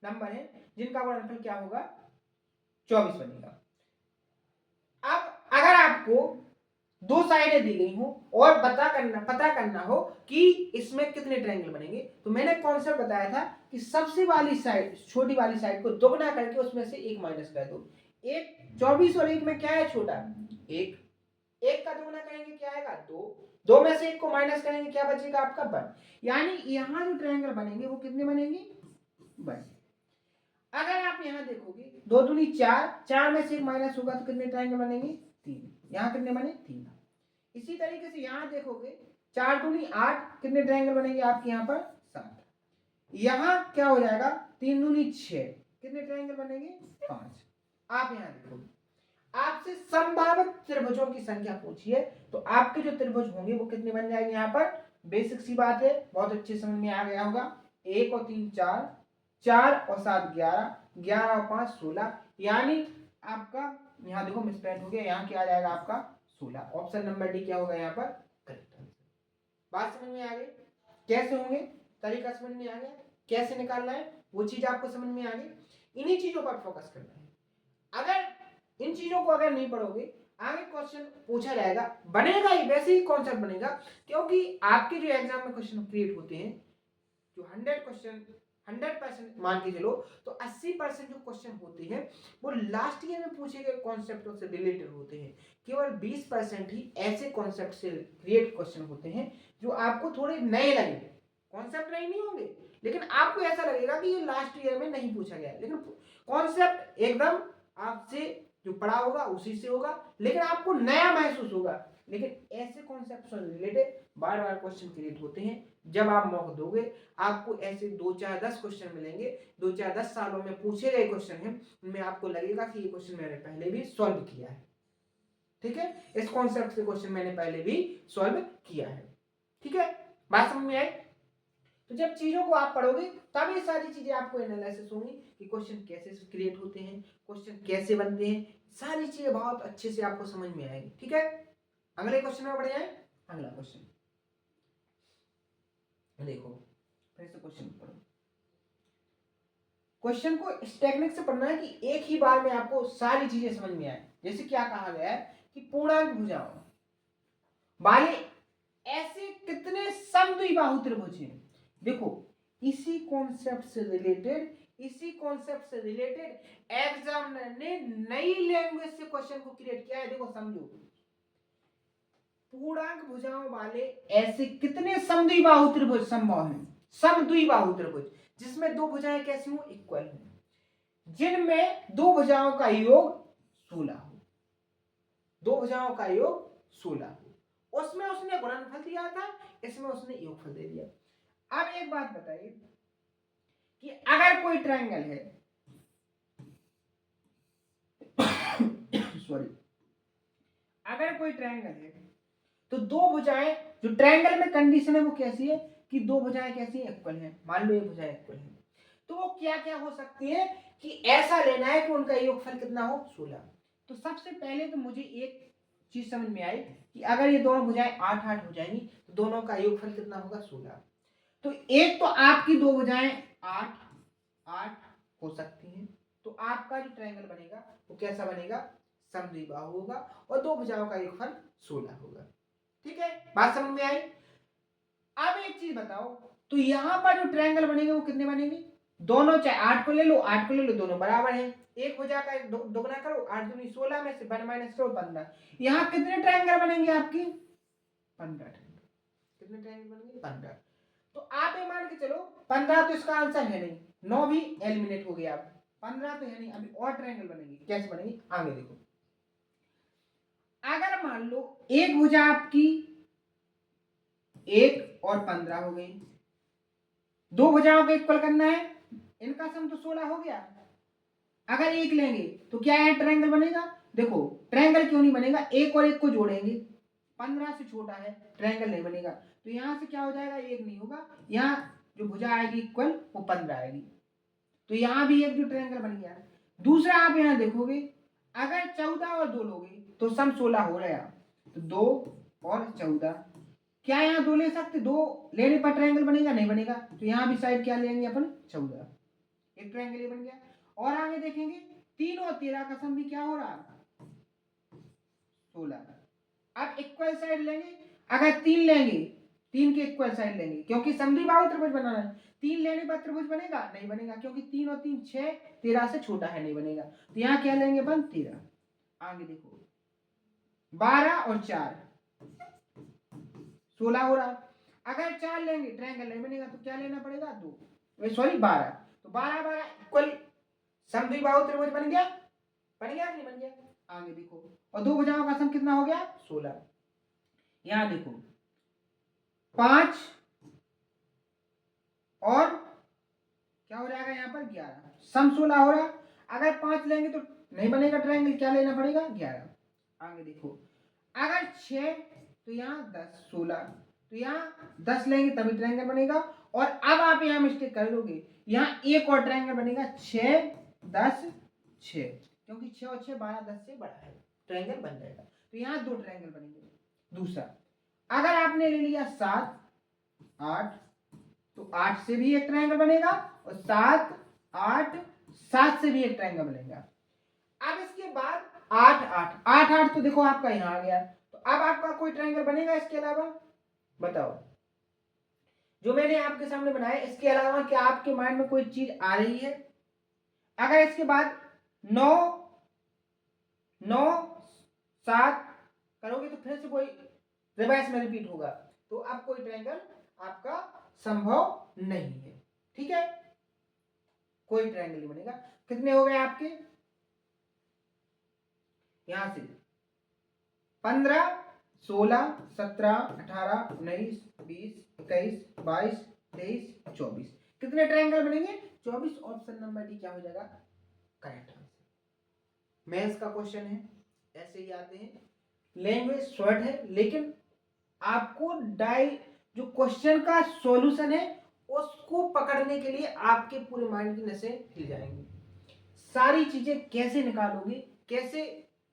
नंबर है जिनका गुणनफल क्या होगा, 24 बनेगा। अब अगर आपको दो साइडें दी गई हो और पता करना हो कि इसमें कितने ट्रायंगल बनेंगे, तो मैंने कॉन्सेप्ट बताया था कि सबसे वाली साइड, छोटी वाली साइड को दोगुना करके उसमें से एक माइनस कर दो। एक 24 और एक में क्या है छोटा, एक का दोगुना करेंगे क्या आएगा, दो में से एक को माइनस करेंगे क्या बचेगा आपका, 1। यानी यहाँ जो ट्रायंगल बनेंगे वो कितने बनेंगे, 1। अगर आप यहाँ देखोगे 2 दूनी 4, 4 में से एक माइनस होगा तो कितने ट्रायंगल बनेंगे, 3। यहाँ कितने बने, 3। इसी तरीके से यहाँ देखोगे 4 दूनी 8, कितने ट्रायंगल बनेंगे आपके यहाँ पर, 7। यहाँ क्या हो जाएगा, 3 दूनी 6, कितने ट्रायंगल बनेंगे, 5। आप यहाँ देखोगे आपसे संभावित त्रिभुजों की संख्या पूछिए, तो आपके जो त्रिभुज होंगे वो कितने बन जाएंगे। यहाँ पर बेसिक सी बात है, बहुत अच्छे समझ में आ गया होगा। 1 और 3 4, 4 और 7 11, 11 और 5 16, यानी आपका यहाँ देखो मिसप्रिंट हो गया, यहाँ क्या आ जाएगा आपका 16। ऑप्शन नंबर डी क्या होगा यहाँ पर करेक्ट आंसर। बात समझ में आ गई, कैसे होंगे, तरीका समझ में आ गया, कैसे निकालना है वो चीज आपको समझ में आ गई। इन्हीं चीजों पर फोकस करना है। अगर इन चीजों को अगर नहीं पढ़ोगे, आगे क्वेश्चन पूछा जाएगा, बनेगा ही वैसे ही कॉन्सेप्ट बनेगा, क्योंकि आपके जो एग्जाम में क्वेश्चन क्रिएट होते हैं, जो 100% मान के चलो, तो 80% जो क्वेश्चन होते हैं वो लास्ट ईयर में पूछे गए कॉन्सेप्टों से रिलेटेड होते हैं। केवल 20% ही ऐसे कॉन्सेप्ट से क्रिएट क्वेश्चन होते हैं जो आपको थोड़े नए लगेंगे। कॉन्सेप्ट नहीं होंगे, लेकिन आपको ऐसा लगेगा कि ये लास्ट ईयर में नहीं पूछा गया, लेकिन कॉन्सेप्ट एकदम आपसे जो पढ़ा होगा उसी से होगा, लेकिन आपको नया महसूस होगा। लेकिन ऐसे कॉन्सेप्ट से रिलेटेड बार बार क्वेश्चन क्रिएट होते हैं। जब आप मौका दोगे, आपको ऐसे 2 4 10 क्वेश्चन मिलेंगे, 2 4 10 सालों में पूछे गए क्वेश्चन हैं, उनमें आपको लगेगा कि ये क्वेश्चन मैंने पहले भी सॉल्व किया है। ठीक है, इस कॉन्सेप्ट से क्वेश्चन मैंने पहले भी सॉल्व किया है। ठीक है, बात समझ में आई? तो जब चीजों को आप पढ़ोगे तब ये सारी चीजें आपको एनालिसिस होंगी कि क्वेश्चन कैसे क्रिएट होते हैं, क्वेश्चन कैसे बनते हैं, सारी चीजें बहुत अच्छे से आपको समझ में आएगी। ठीक है, अगले क्वेश्चन में बढ़ जाए। अगला क्वेश्चन देखो, फिर से क्वेश्चन पढ़ो। क्वेश्चन को इस टेक्निक से पढ़ना है कि एक ही बार में आपको सारी चीजें समझ में आए। जैसे क्या कहा गया है कि पूर्णांक भुजाओं वाले ऐसे कितने समद्विबाहु त्रिभुज हैं। देखो, इसी कॉन्सेप्ट से रिलेटेड एग्जामिनर ने नई लैंग्वेज से क्वेश्चन को क्रिएट किया है। देखो समझो, पूर्णांक भुजाओं वाले ऐसे कितने समद्विबाहु त्रिभुज संभव हैं। समद्विबाहु त्रिभुज जिसमें दो भुजाएं कैसी हो, इक्वल हो, जिनमें दो भुजाओं का योग 16 हो, दो भुजाओं का योग 16 हो। उसमें उसने गुणनफल दिया था, इसमें उसने योगफल दे दिया। अब एक बात बताइए कि अगर कोई ट्रायंगल है सॉरी, अगर कोई ट्रायंगल है तो दो भुजाएं, जो ट्रायंगल में कंडीशन है वो कैसी है कि दो भुजाएं कैसी है, इक्वल है। मान लो ये भुजाएं इक्वल है, तो वो क्या क्या हो सकती है कि ऐसा लेना है कि उनका योगफल कितना हो, 16। तो सबसे पहले तो मुझे एक चीज समझ में आई कि अगर ये दोनों भुजाएं 8 8 हो जाएंगी तो दोनों का योगफल कितना होगा, 16। तो एक तो आपकी दो भुजाएं 8 8 हो सकती हैं, तो आपका जो ट्रायंगल बनेगा वो कैसा बनेगा, समद्विबाहु होगा और दो भुजाओं का योगफल 16 होगा। ठीक है, बात समझ में आई? अब एक चीज बताओ, तो यहां पर जो ट्रायंगल बनेंगे वो कितने बनेंगे, दोनों, चाहे 8 को ले लो 8 को ले लो, दोनों बराबर हैं। एक भुजा का दोगुना करो, 8 दूनी 16 में से 1 माइनस करो 15। यहां कितने ट्रायंगल बनेंगे आपकी, 15 ट्रायंगल। कितने ट्रायंगल बनेंगे, 15। तो आप ये मान के चलो 15 तो इसका आंसर है नहीं, 9 भी एलिमिनेट हो गया। अब 15 तो है नहीं, अभी और ट्रायंगल बनेंगे। कैसे बनेंगे, आगे देखो। अगर मान लो एक भुजा आपकी 1 और 15 हो गई, दो भुजाओं को इक्वल करना है, इनका सम तो 16 हो गया। अगर एक लेंगे तो क्या है, ट्रायंगल बनेगा। देखो ट्रायंगल क्यों नहीं बनेगा, एक और एक को जोड़ेंगे, 15 से छोटा है, ट्रायंगल नहीं बनेगा। तो यहां से क्या हो जाएगा, एक नहीं होगा, यहाँ जो भुजा आएगी इक्वल वो 15 आएगी, तो यहां भी एक जो ट्रायंगल बन गया। दूसरा आप यहां देखोगे, अगर 14 और 2 लोगे तो सम 16 हो गया, तो 2 और 14, क्या यहाँ 2 ले सकते, 2 लेने पर ट्रायंगल बनेगा, नहीं बनेगा। तो यहाँ भी साइड क्या लेंगे अपन, 14, एक ट्रायंगल ये बन गया। और आगे देखेंगे 3 और 13 का सम भी क्या हो रहा, 16। अब इक्वल साइड लेंगे, अगर 3 लेंगे, 3 के इक्वल साइड लेंगे, क्योंकि समद्विबाहु त्रिभुज बनाना है। 3 लेने पर त्रिभुज बनेगा, नहीं बनेगा, क्योंकि 3 और 3 6, 13 से छोटा है, नहीं बनेगा। तो यहाँ क्या लेंगे अपन, 13। आगे देखो 12 और 4 16 हो रहा। अगर 4 लेंगे ट्रायंगल नहीं बनेगा, तो क्या लेना पड़ेगा, 2, सॉरी 12। तो 12 12 इक्वल समद्विबाहु त्रिभुज बन गया, नहीं बन गया। आगे देखो, और दो भुजाओं का सम कितना हो गया, 16। यहां देखो 5 और क्या हो जाएगा यहाँ पर 11, सम 16 हो रहा। अगर 5 लेंगे तो नहीं बनेगा ट्रायंगल, क्या लेना पड़ेगा, 11। आगे देखो, अगर 6 तो यहाँ 10 16, तो यहाँ 10 लेंगे तभी ट्रायंगल बनेगा। और अब आप यहाँ मिस्टेक कर लोगे, यहाँ एक और ट्रायंगल बनेगा, 6 10 6, क्योंकि 6 और 6 12 10 से बड़ा है, ट्रायंगल बन जाएगा। तो यहाँ 2 ट्रायंगल बनेंगे। दूसरा, अगर आपने ले लिया 7 8, तो 8 से भी एक ट्रायंगल बनेगा, और 7 8 7 से भी एक ट्रायंगल बनेगा। अब इसके बाद 8 8 8 8 तो देखो आपका यहाँ आ गया। तो अब आपका कोई ट्रायंगल बनेगा इसके अलावा, बताओ, जो मैंने आपके सामने बनाया, इसके अलावा क्या आपके माइंड में कोई चीज आ रही है। अगर इसके बाद 9 9 7 करोगे तो फिर से कोई रिवर्स में रिपीट होगा, तो अब कोई ट्रायंगल आपका संभव नहीं है। ठीक है, कोई ट्रायंगल नहीं बनेगा। कितने हो गए आपके, यहां से 15 16 17 18 19 20 21 22 23 24, कितने ट्रायंगल बनेंगे, 24। ऑप्शन नंबर डी क्या हो जाएगा, करेक्ट आंसर। मैथ्स का क्वेश्चन है, ऐसे ही आते हैं। लैंग्वेज शॉर्ट है, लेकिन आपको जो क्वेश्चन का सॉल्यूशन है उसको पकड़ने के लिए आपके पूरे माइंड की नसें हिल जाएंगी। सारी चीजें कैसे निकालोगे, कैसे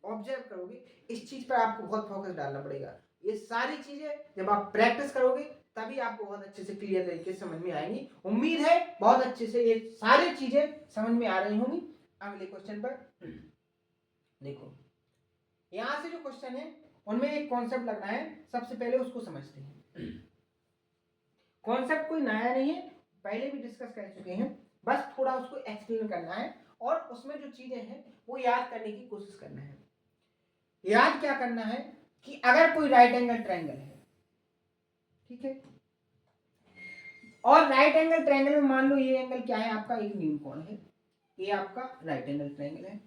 ऑब्जर्व करोगे, इस चीज पर आपको बहुत फोकस डालना पड़ेगा। ये सारी चीजें जब आप प्रैक्टिस करोगे तभी आपको बहुत अच्छे से क्लियर तरीके से समझ में आएंगी। उम्मीद है बहुत अच्छे से ये सारी चीजें समझ में आ रही होंगी। अगले क्वेश्चन पर देखो, यहां से जो क्वेश्चन है उनमें एक कॉन्सेप्ट लगना है, सबसे पहले उसको समझते हैं। कॉन्सेप्ट कोई नया नहीं है, पहले भी डिस्कस कर चुके हैं, बस थोड़ा उसको एक्सप्लेन करना है और उसमें जो चीजें हैं वो याद करने की कोशिश करना है। याद क्या करना है कि अगर कोई राइट एंगल ट्रायंगल है, ठीक है, और राइट एंगल ट्रायंगल में मान लो ये एंगल क्या है आपका, एक न्यून कोण है, ये आपका राइट एंगल ट्रायंगल है।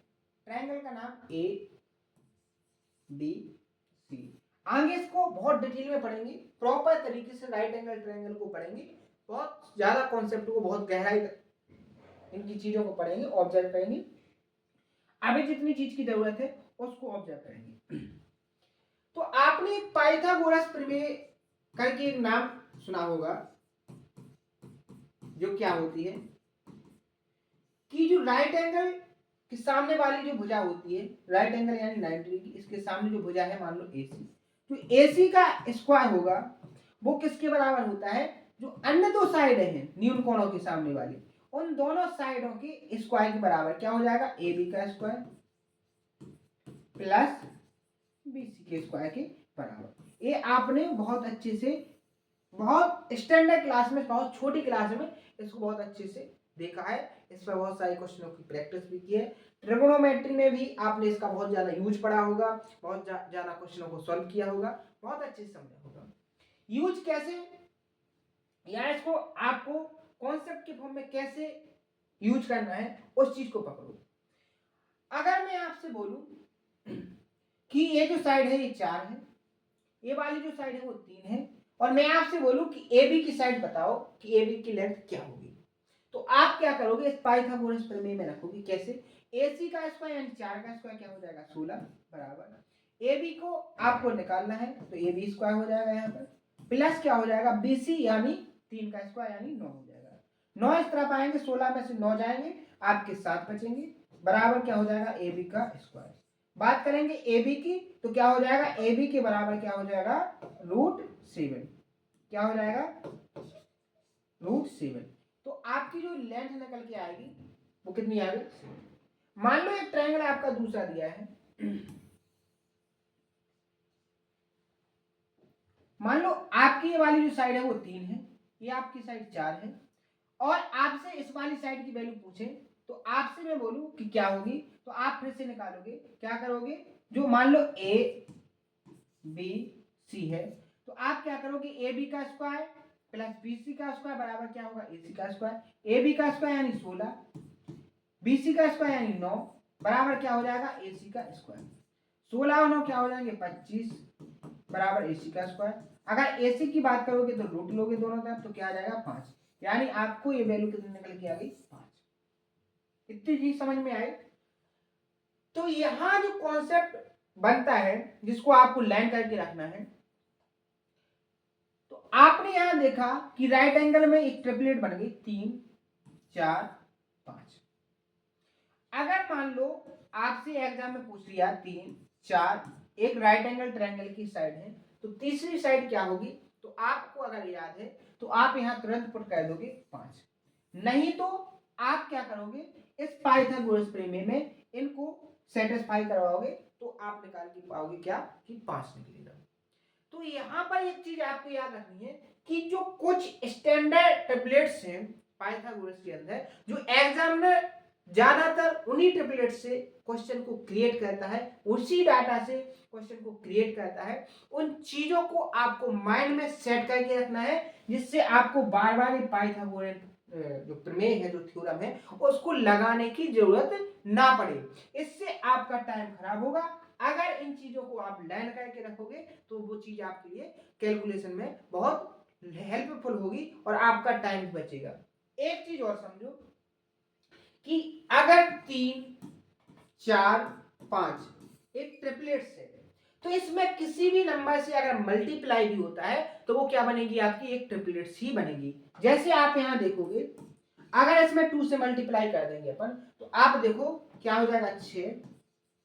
ट्रायंगल का नाम ए बी सी। आगे इसको बहुत डिटेल में पढ़ेंगे, प्रॉपर तरीके से राइट एंगल ट्रायंगल को पढ़ेंगे, बहुत ज्यादा कॉन्सेप्ट को बहुत गहराई तक इनकी चीजों को पढ़ेंगे, ऑब्जर्व करेंगे। अभी जितनी चीज की जरूरत है उसको ऑब्जर्व करेंगे। तो आपने पाइथागोरस प्रमेय करके एक नाम सुना होगा, जो क्या होती है कि जो राइट एंगल के सामने वाली जो भुजा होती है, राइट एंगल यानी 90 डिग्री, इसके सामने जो भुजा है मान लो AC, तो AC का स्क्वायर होगा वो किसके बराबर होता है, जो अन्य दो साइड हैं न्यून कोणों के सामने वाली, उन दोनों साइडों के स्क्वायर के बराबर क्या हो जाएगा, AB का स्क्वायर प्लस BC के स्क्वायर के बराबर। ये आपने बहुत अच्छे से, बहुत स्टैंडर्ड क्लास में, बहुत छोटी क्लास में इसको बहुत अच्छे से देखा है, इस पर बहुत सारे क्वेश्चनों की प्रैक्टिस भी की है। ट्रिगोनोमेट्री में भी आपने इसका बहुत ज्यादा यूज पढ़ा होगा, बहुत ज्यादा क्वेश्चनों को सॉल्व किया होगा, बहुत अच्छे से समझा होगा। यूज कैसे, या इसको आपको कॉन्सेप्ट के फॉर्म में कैसे यूज करना है उस चीज को पकड़ो। अगर मैं आपसे बोलूं कि ये जो साइड है ये 4 है, ये वाली जो साइड है वो 3 है, और मैं आपसे बोलूं कि AB की साइड बताओ कि AB की लेंथ क्या होगी, तो आप क्या करोगे, इस पाइथागोरस प्रमेय में रखोगे कैसे, AC का स्क्वायर यानी 4 का स्क्वायर क्या हो जाएगा 16 बराबर, AB को आपको निकालना है तो AB स्क्वायर हो जाएगा यहाँ पर, प्लस क्या हो जाएगा BC यानी 3 का स्क्वायर यानी 9 हो जाएगा। 9 इस तरफ आएंगे, 16 में से 9 जाएंगे, आपके 7 बचेंगे, बराबर क्या हो जाएगा AB का स्क्वायर। बात करेंगे AB की तो क्या हो जाएगा, AB के बराबर क्या हो जाएगा √7, क्या हो जाएगा √7। तो आपकी जो लेंथ निकल के आएगी वो कितनी आएगी। मान लो एक ट्रायंगल आपका दूसरा दिया है, मान लो आपकी ये वाली जो साइड है वो 3 है, ये आपकी साइड 4 है, और आपसे इस वाली साइड की वैल्यू पूछे तो आपसे मैं बोलूं कि क्या होगी, तो आप फिर से निकालोगे, क्या करोगे, जो मान लो A B C है तो आप क्या करोगे, AB का स्क्वायर प्लस BC का स्क्वायर बराबर क्या होगा AC का स्क्वायर, AB का स्क्वायर यानी 16, BC का स्क्वायर यानी 9 बराबर क्या हो जाएगा AC का स्क्वायर। 16 और 9 क्या हो जाएंगे 25 बराबर AC का स्क्वायर। अगर AC की बात करोगे तो रूट लोगे दोनों तरफ तो क्या आ जाएगा 5, यानी आपको ये वैल्यू कितनी निकल के आ गई 5। इतनी चीज समझ में आई। तो यहां जो कॉन्सेप्ट बनता है जिसको आपको लाइन करके रखना है, तो आपने यहां देखा कि राइट एंगल में एक ट्रिपलेट बन गई 3 4 5। अगर मान लो आपसे एग्जाम में पूछ लिया 3 4, एक राइट एंगल ट्रायंगल की साइड है तो तीसरी साइड क्या होगी, तो आपको अगर याद है तो आप यहां तुरंत पुट कर दोगे 5, नहीं तो आप क्या करोगे, इस पाइथागोरस प्रमेय में इनको सेटिस्फाई करवाओगे तो आप निकाल के पाओगे क्या कि 5 निकलेगा। तो यहां पर एक चीज आपको याद रखनी है कि जो कुछ स्टैंडर्ड टेबलेट्स हैं पाइथागोरस के अंदर, जो एग्जामिनर ज्यादातर उन्हीं टेबलेट से क्वेश्चन को क्रिएट करता है, उसी डाटा से क्वेश्चन को क्रिएट करता है, उन चीजों को आपको माइंड में सेट करके रखना है जिससे आपको बार बार पाइथागोरस जो प्रमेय है, जो थ्योरम है, उसको लगाने की जरूरत ना पड़े। इससे आपका टाइम खराब होगा। अगर इन चीजों को आप लर्न करके रखोगे तो वो चीज आपके लिए कैलकुलेशन में बहुत हेल्पफुल होगी और आपका टाइम बचेगा। एक चीज और समझो कि अगर 3 4 5 एक ट्रिपलेट्स है तो इसमें किसी भी नंबर से अगर मल्टीप्लाई भी होता है तो वो क्या बनेगी, आपकी एक ट्रिपलेट्स ही बनेगी। जैसे आप यहाँ देखोगे, अगर इसमें 2 से मल्टीप्लाई कर देंगे अपन, तो आप देखो क्या हो जाएगा, 6,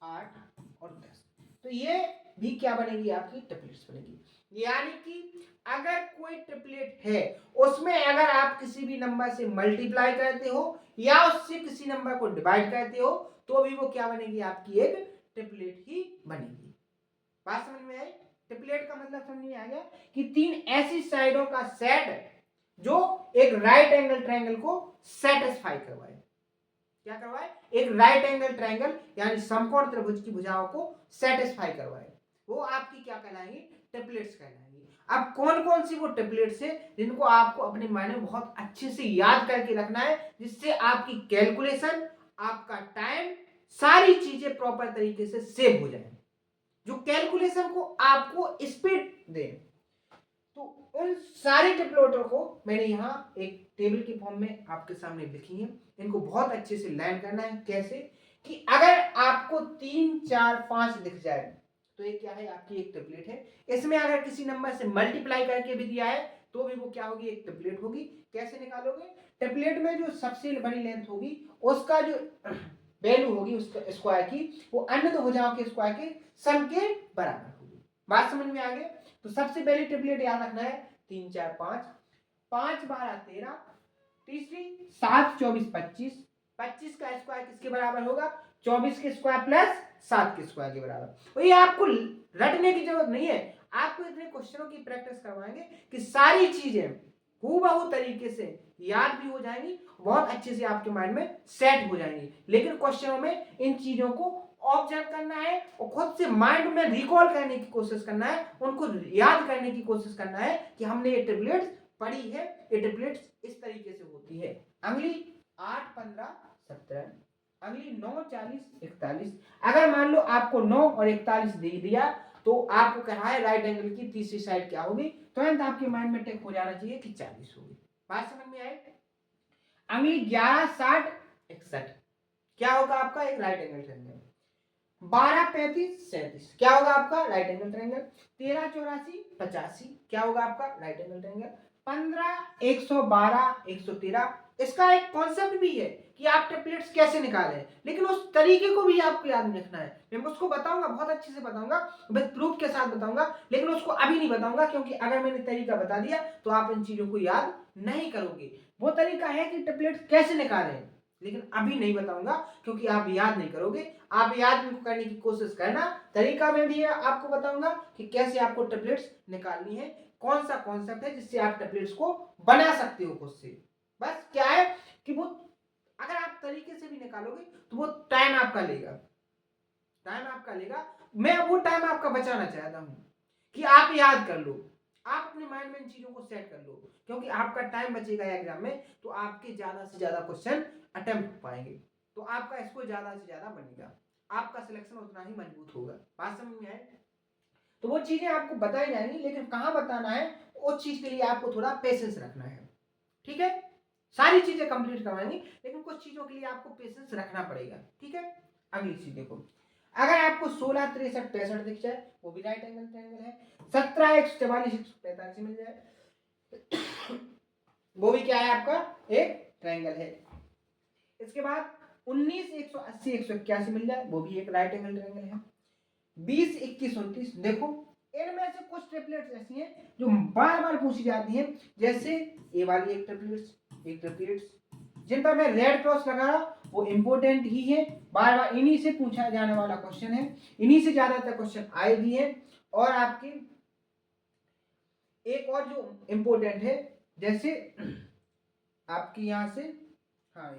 8 और 10। तो ये भी क्या बनेगी, आपकी ट्रिपलेट्स बनेगी। यानी कि अगर कोई ट्रिपलेट है, उसमें अगर आप किसी भी नंबर से मल्टीप्लाई करते हो या उससे किसी नंबर को डिवाइड करते हो, तो भी वो क्या बनेगी, आपकी एक ट्रिपलेट ही बनेगी। बात समझ में आई? ट्रिपलेट का मतलब समझ में आ गया कि 3 ऐसी साइडों का सेट जो एक राइट एंगल ट्रायंगल को सेटिस्फाई करवाए। क्या करवाए, एक राइट एंगल ट्रायंगल यानी समकोण त्रिभुज की भुजाओं को सेटिस्फाई करवाए, वो आपकी क्या कहलाएंगी, ट्रिपलेट्स कहलाएंगी। अब कौन कौन सी वो ट्रिपलेट्स है जिनको आपको अपने माइंड में बहुत अच्छे से याद करके रखना है, जिससे आपकी कैलकुलेशन, आपका टाइम, सारी चीजें प्रॉपर तरीके से सेव हो जाए, जो कैलकुलेशन को आपको स्पीड दे। तो उन सारी ट्रिपलेटों को मैंने यहाँ एक टेबल के फॉर्म में आपके सामने लिखी है। इनको बहुत अच्छे से लर्न करना है। कैसे कि अगर आपको 3, 4, 5 दिख जाए तो ये क्या है, आपकी एक ट्रिपलेट है। इसमें अगर किसी नंबर से मल्टीप्लाई करके भी दिया है तो भी वो क्या होगी, एक ट्रिपलेट होगी। कैसे निकालोगे, ट्रिपलेट में जो सबसे बड़ी लेंथ होगी उसका जो वैल्यू होगी उसका स्क्वायर की, वो अन्य दो भुजाओं के स्क्वायर के सम के बराबर होगी। बात समझ में आ गई? तो सबसे पहले ट्रिपलेट याद रखना है 3, 4, 5, 5, 12, 13, तीसरी 7, 24, 25, 25 का स्क्वायर किसके बराबर होगा, 24 के स्क्वायर प्लस 7 के स्क्वायर के बराबर। और ये आपको रटने की जरूरत नहीं है, आपको इतने क्वेश्चनों की प्रैक्टिस करवाएंगे कि सारी चीजें हूबहू तरीके से याद भी हो जाएंगी, बहुत अच्छे से आपके माइंड में सेट हो जाएंगी। लेकिन क्वेश्चनों में इन चीजों को ऑब्जर्व करना है और खुद से माइंड में रिकॉल करने की कोशिश करना है, उनको याद करने की कोशिश करना है कि हमने ये ट्रिपलेट्स पढ़ी है, ये ट्रिपलेट्स इस तरीके से होती है। अगली 8, 15, 17, अगली 9, 40, 41। अगर मान लो आपको 9 और 41 दे दिया तो आपको कहा है राइट एंगल की तीसरी साइड क्या होगी, तुरंत आपके माइंड में टिक हो जाना चाहिए कि 40 होगी। बात समझ में आई? अगली 11, 60, 61 क्या होगा आपका, एक राइट एंगल ट्रायंगल। 12, 35, 37 क्या होगा आपका, राइट एंगल ट्रायंगल। 13, 84, 85 क्या होगा आपका, राइट एंगल ट्रायंगल। 15, 112, 113। इसका एक कॉन्सेप्ट भी है कि आप ट्रिपलेट्स कैसे निकालें, लेकिन उस तरीके को भी आपको याद रखना है। मैं उसको बताऊंगा, बहुत अच्छे से बताऊंगा, विद प्रूफ के साथ बताऊंगा, लेकिन उसको अभी नहीं बताऊंगा क्योंकि अगर मैंने तरीका बता दिया तो आप इन चीजों को याद नहीं करोगे। वो तरीका है कि ट्रिपलेट्स कैसे निकालें, लेकिन अभी नहीं बताऊंगा क्योंकि आप याद नहीं करोगे। आप याद करने की कोशिश करना, तरीका में भी आपको बताऊंगा कि कैसे आपको ट्रिपलेट्स निकालनी है, कौन सा कॉन्सेप्ट है जिससे आप ट्रिपलेट्स को बना सकते हो खुद से। बस क्या है कि वो अगर आप तरीके से भी निकालोगे तो वो टाइम आपका लेगा, टाइम आपका लेगा। मैं वो टाइम आपका बचाना चाहता हूं कि आप याद कर लो, आप अपने माइंड में इन चीजों को सेट कर लो, क्योंकि आपका टाइम बचेगा एग्जाम में तो आपके ज्यादा से ज्यादा क्वेश्चन अटेम्प्ट हो पाएंगे, तो आपका स्कोर ज्यादा से ज्यादा बनेगा, आपका सिलेक्शन उतना ही मजबूत होगा। बात समझ में आए? तो वो चीजें आपको बताई जाएंगी, लेकिन कहां बताना है उस चीज के लिए आपको थोड़ा पेशेंस रखना है। ठीक है, सारी चीजें कंप्लीट करवाएंगे लेकिन कुछ चीजों के लिए आपको पेशेंस रखना पड़ेगा। ठीक है, अगली चीज देखो, अगर आपको 16, 63, 65 दिख जाए वो भी राइट एंगल ट्रायंगल है। 17, 144, 145 मिल जाए वो भी क्या है, आपका एक ट्रायंगल है। इसके बाद 19, 180, 181 मिल जाए वो भी एक राइट एंगल ट्रायंगल है। 20, 21, 29 देखो, इनमें से कुछ ट्रिपलेट्स ऐसी हैं जो बार बार पूछी जाती हैं, जैसे ये वाली एक ट्रिपलेट्स जिन पर मैं रेड क्रॉस लगा रहा हूं वो इंपॉर्टेंट ही है, बार बार इन्हीं से पूछा जाने वाला क्वेश्चन है, इन्हीं से ज्यादातर क्वेश्चन आए भी हैं। और आपकी एक और जो इंपॉर्टेंट है, जैसे आपकी यहां से, हाँ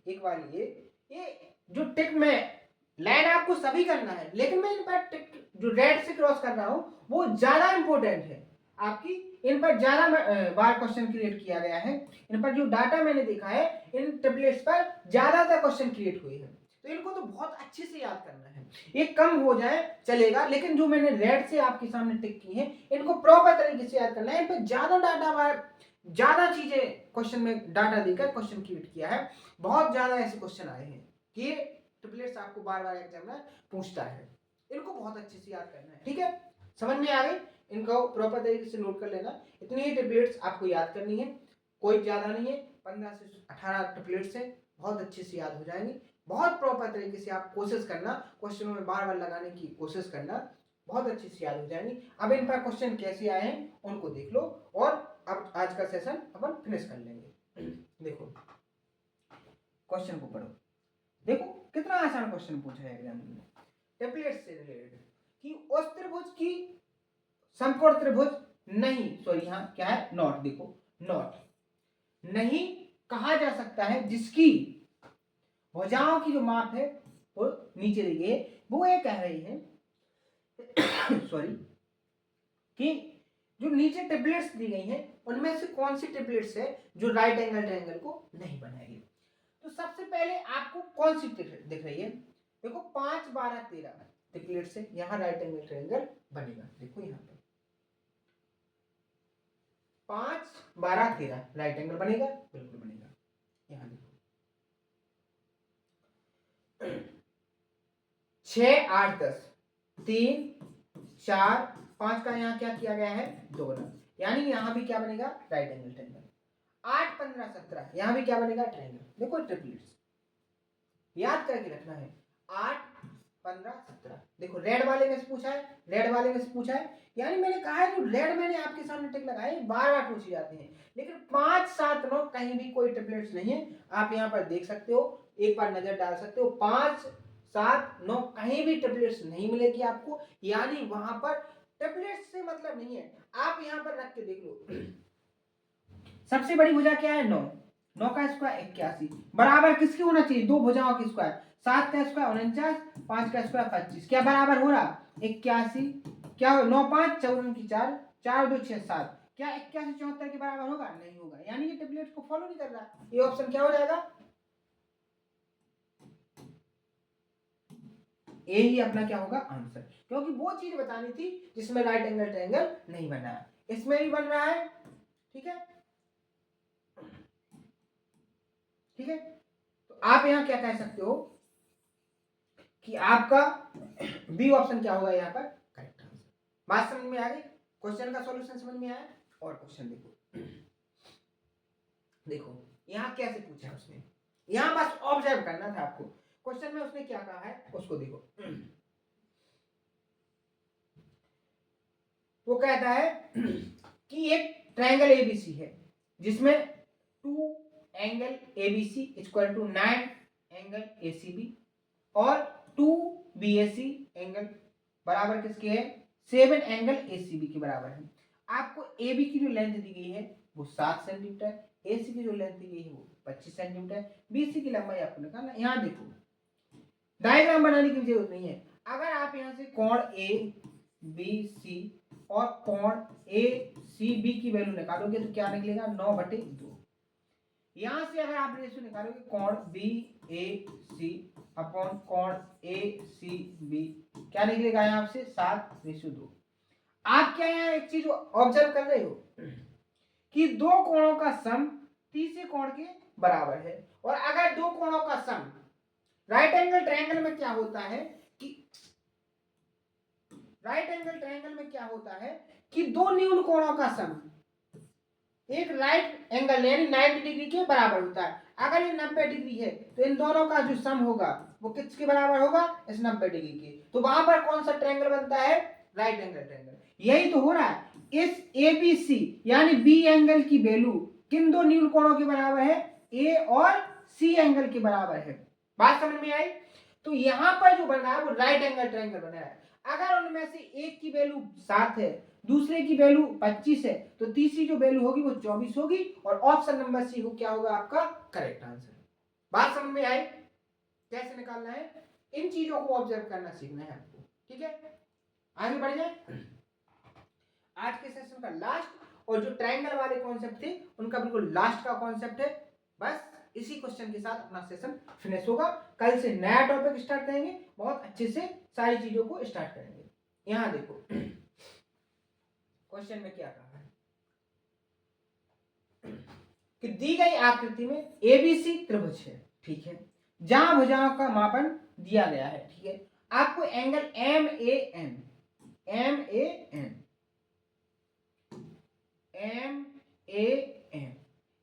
एक वाली ये जो टिक में लाइन आपको सभी करना है, लेकिन मैं इन पर टिक जो रेड से क्रॉस कर रहा हूं वो ज्यादा इंपॉर्टेंट है आपकी, इन पर ज्यादा बार क्वेश्चन क्रिएट किया गया है। इन पर जो डाटा मैंने देखा है इन ट्रिपलेट्स पर ज्यादातर क्वेश्चन क्रिएट हुए हैं, तो इनको तो बहुत अच्छे से याद करना है। ये कम हो जाए चलेगा, लेकिन जो मैंने रेड से आपके सामने टिक की है इनको प्रॉपर तरीके से याद करना है। इन पर ज्यादा डाटा, ज्यादा चीजें क्वेश्चन में डाटा देकर क्वेश्चन क्रिएट किया है। बहुत ज्यादा ऐसे क्वेश्चन आए हैं कि ट्रिपलेट्स आपको बार बार एग्जामिनर पूछता है, इनको बहुत अच्छे से याद करना है, ठीक है। समझ में आ गई, इनको प्रॉपर तरीके से नोट कर लेना। इतनी ही टेबलेट्स आपको याद करनी है, कोई ज्यादा नहीं है, 15 से 18 टेबलेट्स है, बहुत अच्छे से याद हो जाएंगे। बहुत प्रॉपर तरीके से आप कोशिश करना, क्वेश्चनों में बार बार लगाने की कोशिश करना, बहुत अच्छे से याद हो जाएंगी। अब इन पर क्वेश्चन कैसे आए हैं उनको देख लो, और अब आज का सेशन अपन फिनिश कर लेंगे। देखो क्वेश्चन को पढ़ो, देखो कितना आसान क्वेश्चन पूछा है एग्जाम में टेम्पलेट से रिलेटेड, कि उस त्रिभुज की समकोण त्रिभुज नहीं, सॉरी यहाँ क्या है, नॉट, देखो नॉट नहीं कहा जा सकता है जिसकी भुजाओं की जो माप है वो नीचे दी गई है। वो ये कह रही है सॉरी, कि जो नीचे टेबलेट्स दी गई हैं उनमें से कौन सी टेबलेट्स है जो राइट एंगल ट्रायंगल को नहीं बनाएगी। तो सबसे पहले आपको कौन सी दिख रही है, देखो 5 12 13 टेबलेट से यहाँ राइट एंगल ट्रायंगल बनेगा। देखो यहाँ पर 5 12 13 राइट एंगल बनेगा, बिल्कुल बनेगा। यहाँ देखो 6 8 10 3 4 5 का यहाँ क्या किया गया है, 2 गुना, यानी यहाँ भी क्या बनेगा, राइट एंगल ट्रायंगल। 8 15 17 यहाँ भी क्या बनेगा, ट्रायंगल। देखो ट्रिपलेट्स याद करके रखना है, 8 15 17। देखो रेड वाले में से पूछा है, रेड वाले में से पूछा है, यानी मैंने कहा है जो रेड मैंने आपके सामने टिक लगाए बार बार पूछे जाते हैं, लेकिन 5 7 9 कहीं भी कोई ट्रिपलेट्स नहीं है। आप यहाँ पर देख सकते हो, एक बार नजर डाल सकते हो, 5 7 9 कहीं भी ट्रिपलेट्स नहीं मिलेगी आपको, यानी वहां पर ट्रिपलेट्स से मतलब नहीं है। आप यहाँ पर रख के देख लो, सबसे बड़ी भुजा क्या है, 9, 9 का स्क्वायर 81 बराबर किसकी होना चाहिए, दो भुजाओं की स्क्वायर, 7 का स्क्वायर 49, 5 का स्क्वायर 25, क्या बराबर हो रहा 81, क्या 9 5 54 की 4 4 2 6 7, क्या 81 74 के बराबर होगा, नहीं होगा, यानी ये टेबलेट को फॉलो नहीं कर रहा। ये ऑप्शन क्या हो जाएगा, ए ही अपना क्या होगा आंसर, क्योंकि वो चीज बतानी थी जिसमें राइट एंगल ट्रायंगल नहीं बना है, इसमें भी बन रहा है, ठीक है, ठीक है। तो आप यहां क्या कह सकते हो कि आपका बी ऑप्शन क्या होगा यहाँ पर करेक्ट आंसर। बात समझ में आ गई, क्वेश्चन का सॉल्यूशन समझ में आया। और क्वेश्चन देखो, देखो यहाँ कैसे पूछा उसने, यहाँ बस ऑब्जर्व करना था आपको, क्वेश्चन में उसने क्या कहा है उसको देखो। वो कहता है कि एक ट्रायंगल एबीसी है जिसमें 2 angle ABC equal to 9 angle ACB और 2 बीएसी एंगल बराबर किसके है, 7 एंगल एसीबी के बराबर है। आपको एबी की जो लेंथ दी गई है वो 7 सेंटीमीटर, एसी की जो लेंथ दी गई है वो 25 सेंटीमीटर, बीसी की लंबाई आपको निकालना। यहाँ देखो डायग्राम बनाने की जरूरत नहीं है, अगर आप यहाँ से कोण ए बी सी और कोण ए सी बी की वैल्यू निकालोगे तो क्या निकलेगा, 9/2। यहां से अगर आप रेशियो निकालोगे कोण बी ए सी अपॉन कोण ए सी बी, क्या निकलेगा यहाँ से 7/2। आप क्या यहाँ एक चीज ऑब्जर्व कर रहे हो कि दो कोणों का सम तीसरे कोण के बराबर है, और अगर दो कोणों का सम राइट एंगल ट्रायंगल में क्या होता है कि राइट एंगल ट्रायंगल में क्या होता है कि दो न्यून कोणों का सम एक राइट एंगल यानी 90 डिग्री के बराबर होता है। अगर ये 90 डिग्री है तो इन दोनों का जो सम होगा वो किसके बराबर होगा, इस 90 डिग्री के। तो वहां पर कौन सा ट्रायंगल बनता है, राइट एंगल ट्रायंगल। यही तो हो रहा है, इस एबीसी यानी बी एंगल की वैल्यू किन दो न्यून कोणों के बराबर है, ए और सी एंगल के बराबर है। बात समझ में आई। तो यहां पर जो बन रहा है वो राइट एंगल ट्रायंगल बन रहा है। अगर उनमें से एक की वैल्यू 7 है, दूसरे की वैल्यू 25 है, तो तीसरी जो वैल्यू होगी वो 24 होगी, और ऑप्शन नंबर सी को क्या होगा आपका करेक्ट आंसर। बात समझ में आई, कैसे निकालना है, इन चीजों को ऑब्जर्व करना सीखना है आपको, ठीक है। आगे बढ़ जाए, आज के सेशन का लास्ट और जो ट्रायंगल वाले कॉन्सेप्ट थे उनका बिल्कुल लास्ट का कॉन्सेप्ट है। बस इसी क्वेश्चन के साथ अपना सेशन फिनिश होगा। कल से नया टॉपिक स्टार्ट करेंगे, बहुत अच्छे से सारी चीजों को स्टार्ट करेंगे। यहां देखो क्वेश्चन में क्या कहा है कि दी गई आकृति में एबीसी त्रिभुज है, ठीक है, जहां भुजाओं का मापन दिया गया है, ठीक है। आपको एंगल एम ए एन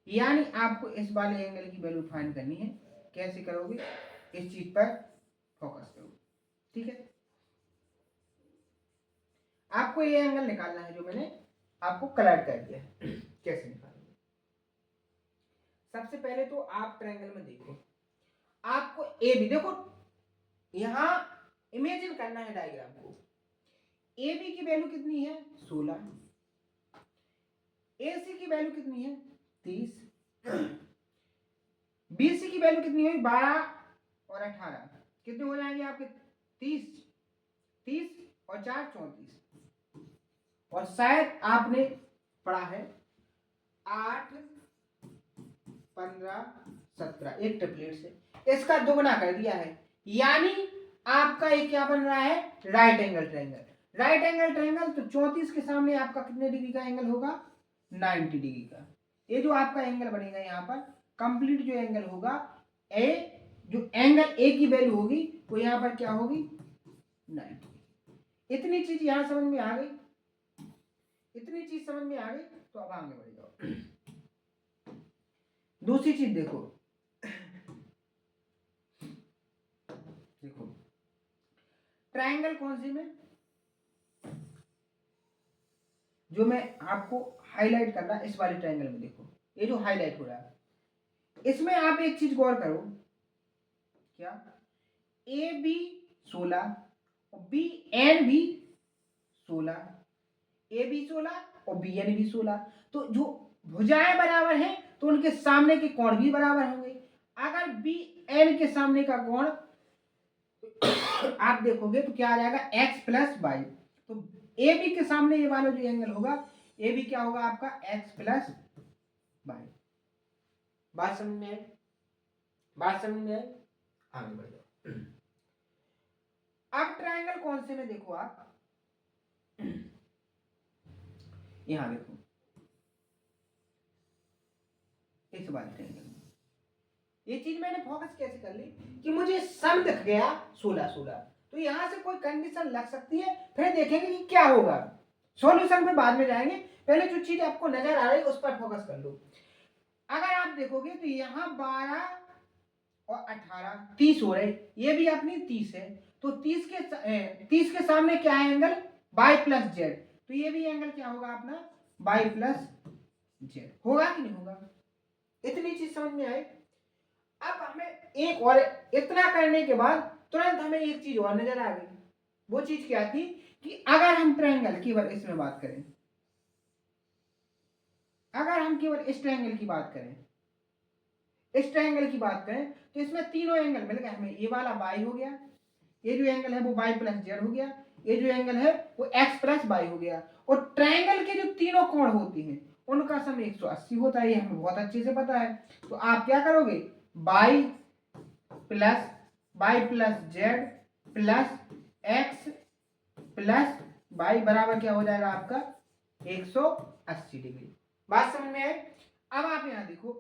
यानी आपको इस वाले एंगल की वैल्यू फाइंड करनी है। कैसे करोगे, इस चीज पर फोकस करोगे, ठीक है। आपको ये एंगल निकालना है जो मैंने आपको कलर कर दिया है। कैसे निकालोगे, सबसे पहले तो आप ट्रायंगल में देखो, आपको ए बी, देखो यहां इमेजिन करना है डायग्राम को। ए बी की वैल्यू कितनी है 16, ए सी की वैल्यू कितनी है 30, बी सी की वैल्यू कितनी है 12 और 18, कितने हो जाएंगे आपके 30 और 4 34। और शायद आपने पढ़ा है 8 15 17 एक ट्रिपलेट से इसका दुगना कर दिया है, यानी आपका ये क्या बन रहा है right angle triangle. Right angle triangle तो 34 के सामने आपका कितने डिग्री का एंगल होगा 90 डिग्री का। ये जो आपका एंगल बनेगा यहाँ पर कंप्लीट जो एंगल होगा ए, जो एंगल ए की वैल्यू होगी वो यहाँ पर क्या होगी 90। इतनी चीज यहाँ समझ में आ गई, इतनी चीज समझ में आ गई, तो अब आगे बढ़ जाओ। दूसरी चीज देखो, देखो ट्रायंगल कौन सी में जो मैं आपको हाईलाइट करना इस वाले ट्रायंगल में, देखो ये जो हाईलाइट हो रहा है इसमें आप एक चीज गौर करो, क्या ए बी 16 और बी एन भी 16, ए बी 16 और बी एन भी 16, तो जो भुजाएं बराबर हैं तो उनके सामने के कोण भी बराबर होंगे। अगर बी एन के सामने का कोण आप देखोगे तो क्या आ जाएगा x प्लस वाई, तो ए बी के सामने ये वाला जो एंगल होगा ए बी क्या होगा आपका x प्लस वाई। बात समझ में आई, बात समझ में आई, आगे बढ़ जाओ। अब ट्रायंगल कौन से में देखो आप, यहां देखो इस वाले ट्रायंगल में ये चीज मैंने फोकस कैसे कर ली कि मुझे सम दिख गया 16 16, तो यहां से कोई कंडीशन लग सकती है, फिर देखेंगे कि क्या होगा, सॉल्यूशन पे बाद में जाएंगे, पहले जो चीज आपको नजर आ रही है उस पर फोकस कर लो। अगर आप देखोगे तो यहाँ 12 और 18 30 हो रहे, ये भी अपनी 30 है, तो 30 के सामने क्या है एंगल बाई प्लस जेड, तो ये भी एंगल क्या होगा अपना बाई प्लस जेड, होगा कि नहीं होगा। इतनी चीज समझ में आई। अब हमें एक और, इतना करने के बाद तुरंत हमें एक चीज और नजर आ गई, वो चीज क्या थी कि अगर हम ट्रायंगल केवल इसमें बात करें, अगर हम केवल इस ट्रायंगल की बात करें, इस ट्रायंगल की बात करें तो इसमें तीनों एंगल मिल गए हमें, ये वाला बाई हो गया, ये जो एंगल है वो बाई प्लस जेड हो गया, ये जो एंगल है वो एक्स प्लस बाई हो गया, और ट्रायंगल के जो तीनों कोण होती हैं उनका सम 180 होता है, ये हमें बहुत अच्छे से पता है। तो आप क्या करोगे by plus Z plus x plus by बराबर क्या हो जाएगा आपका 180 डिग्री। बात समझ में आई। अब आप यहां देखो,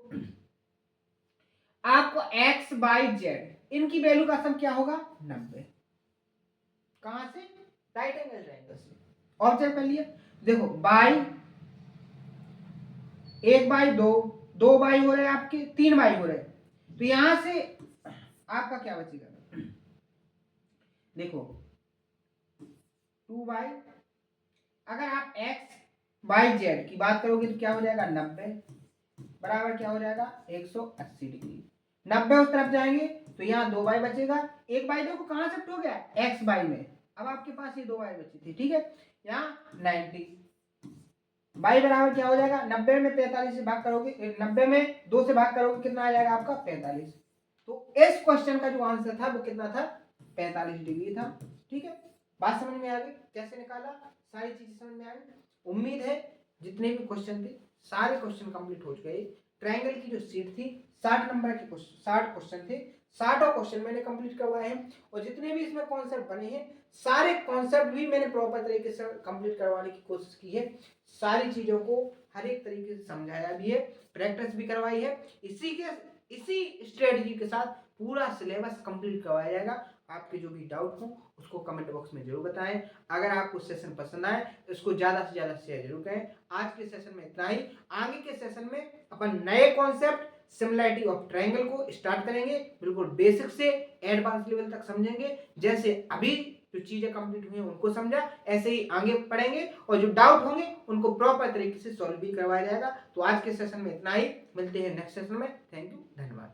आपको x बाई जेड इनकी वैल्यू का सम क्या होगा 90, कहां से राइट एंगल ट्रायंगल से, ऑब्जर्व कर लिया। देखो बाई 1 बाई 2, 2 बाई हो रहे आपके 3 बाई हो रहे, तो यहां से आपका क्या बचेगा, देखो 2 बाई, अगर आप x बाई जेड की बात करोगे तो क्या हो जाएगा 90 बराबर क्या हो जाएगा 180 डिग्री। 90 उस तरफ जाएंगे तो यहाँ 2 बाई बचेगा, 1 बाई देखो कहां शिफ्ट हो गया x बाई में, अब आपके पास ये 2 बाई बची थी, ठीक है, यहाँ 90 बाई बराबर क्या हो जाएगा 90 में 45 से भाग करोगे, 90 में 2 से भाग करोगे कितना आ जाएगा आपका 45। तो इस क्वेश्चन का जो आंसर था वो कितना था 45 डिग्री था, ठीक है। बात समझ में आ गई, कैसे निकाला, सारी चीजें समझ में आ गई। उम्मीद है जितने भी क्वेश्चन थे सारे क्वेश्चन कंप्लीट हो चुके। ट्रायंगल की जो सीट थी 60 नंबर के 60 क्वेश्चन थे, 60 क्वेश्चन मैंने कंप्लीट करवाए हैं, और जितने भी इसमें कॉन्सेप्ट बने हैं सारे कॉन्सेप्ट भी मैंने प्रॉपर तरीके से कंप्लीट करवाने की कोशिश की है, सारी चीजों को हर एक तरीके से समझाया भी है, प्रैक्टिस भी करवाई है, इसी स्ट्रेटजी के साथ पूरा सिलेबस कंप्लीट करवाया जाएगा। आपके जो भी डाउट हो उसको कमेंट बॉक्स में जरूर बताएं। अगर आपको सेशन पसंद आए तो इसको ज़्यादा से ज़्यादा शेयर जरूर करें। आज के सेशन में इतना ही। आगे के सेशन में अपन नए कॉन्सेप्ट सिमिलैरिटी ऑफ ट्रायंगल को स्टार्ट करेंगे, बिल्कुल बेसिक से एडवांस लेवल तक समझेंगे। जैसे अभी जो चीजें कंप्लीट हुई हैं उनको समझा, ऐसे ही आगे पढ़ेंगे और जो डाउट होंगे उनको प्रॉपर तरीके से सॉल्व भी करवाया जाएगा। तो आज के सेशन में इतना ही, मिलते हैं नेक्स्ट सेशन में। थैंक यू, धन्यवाद।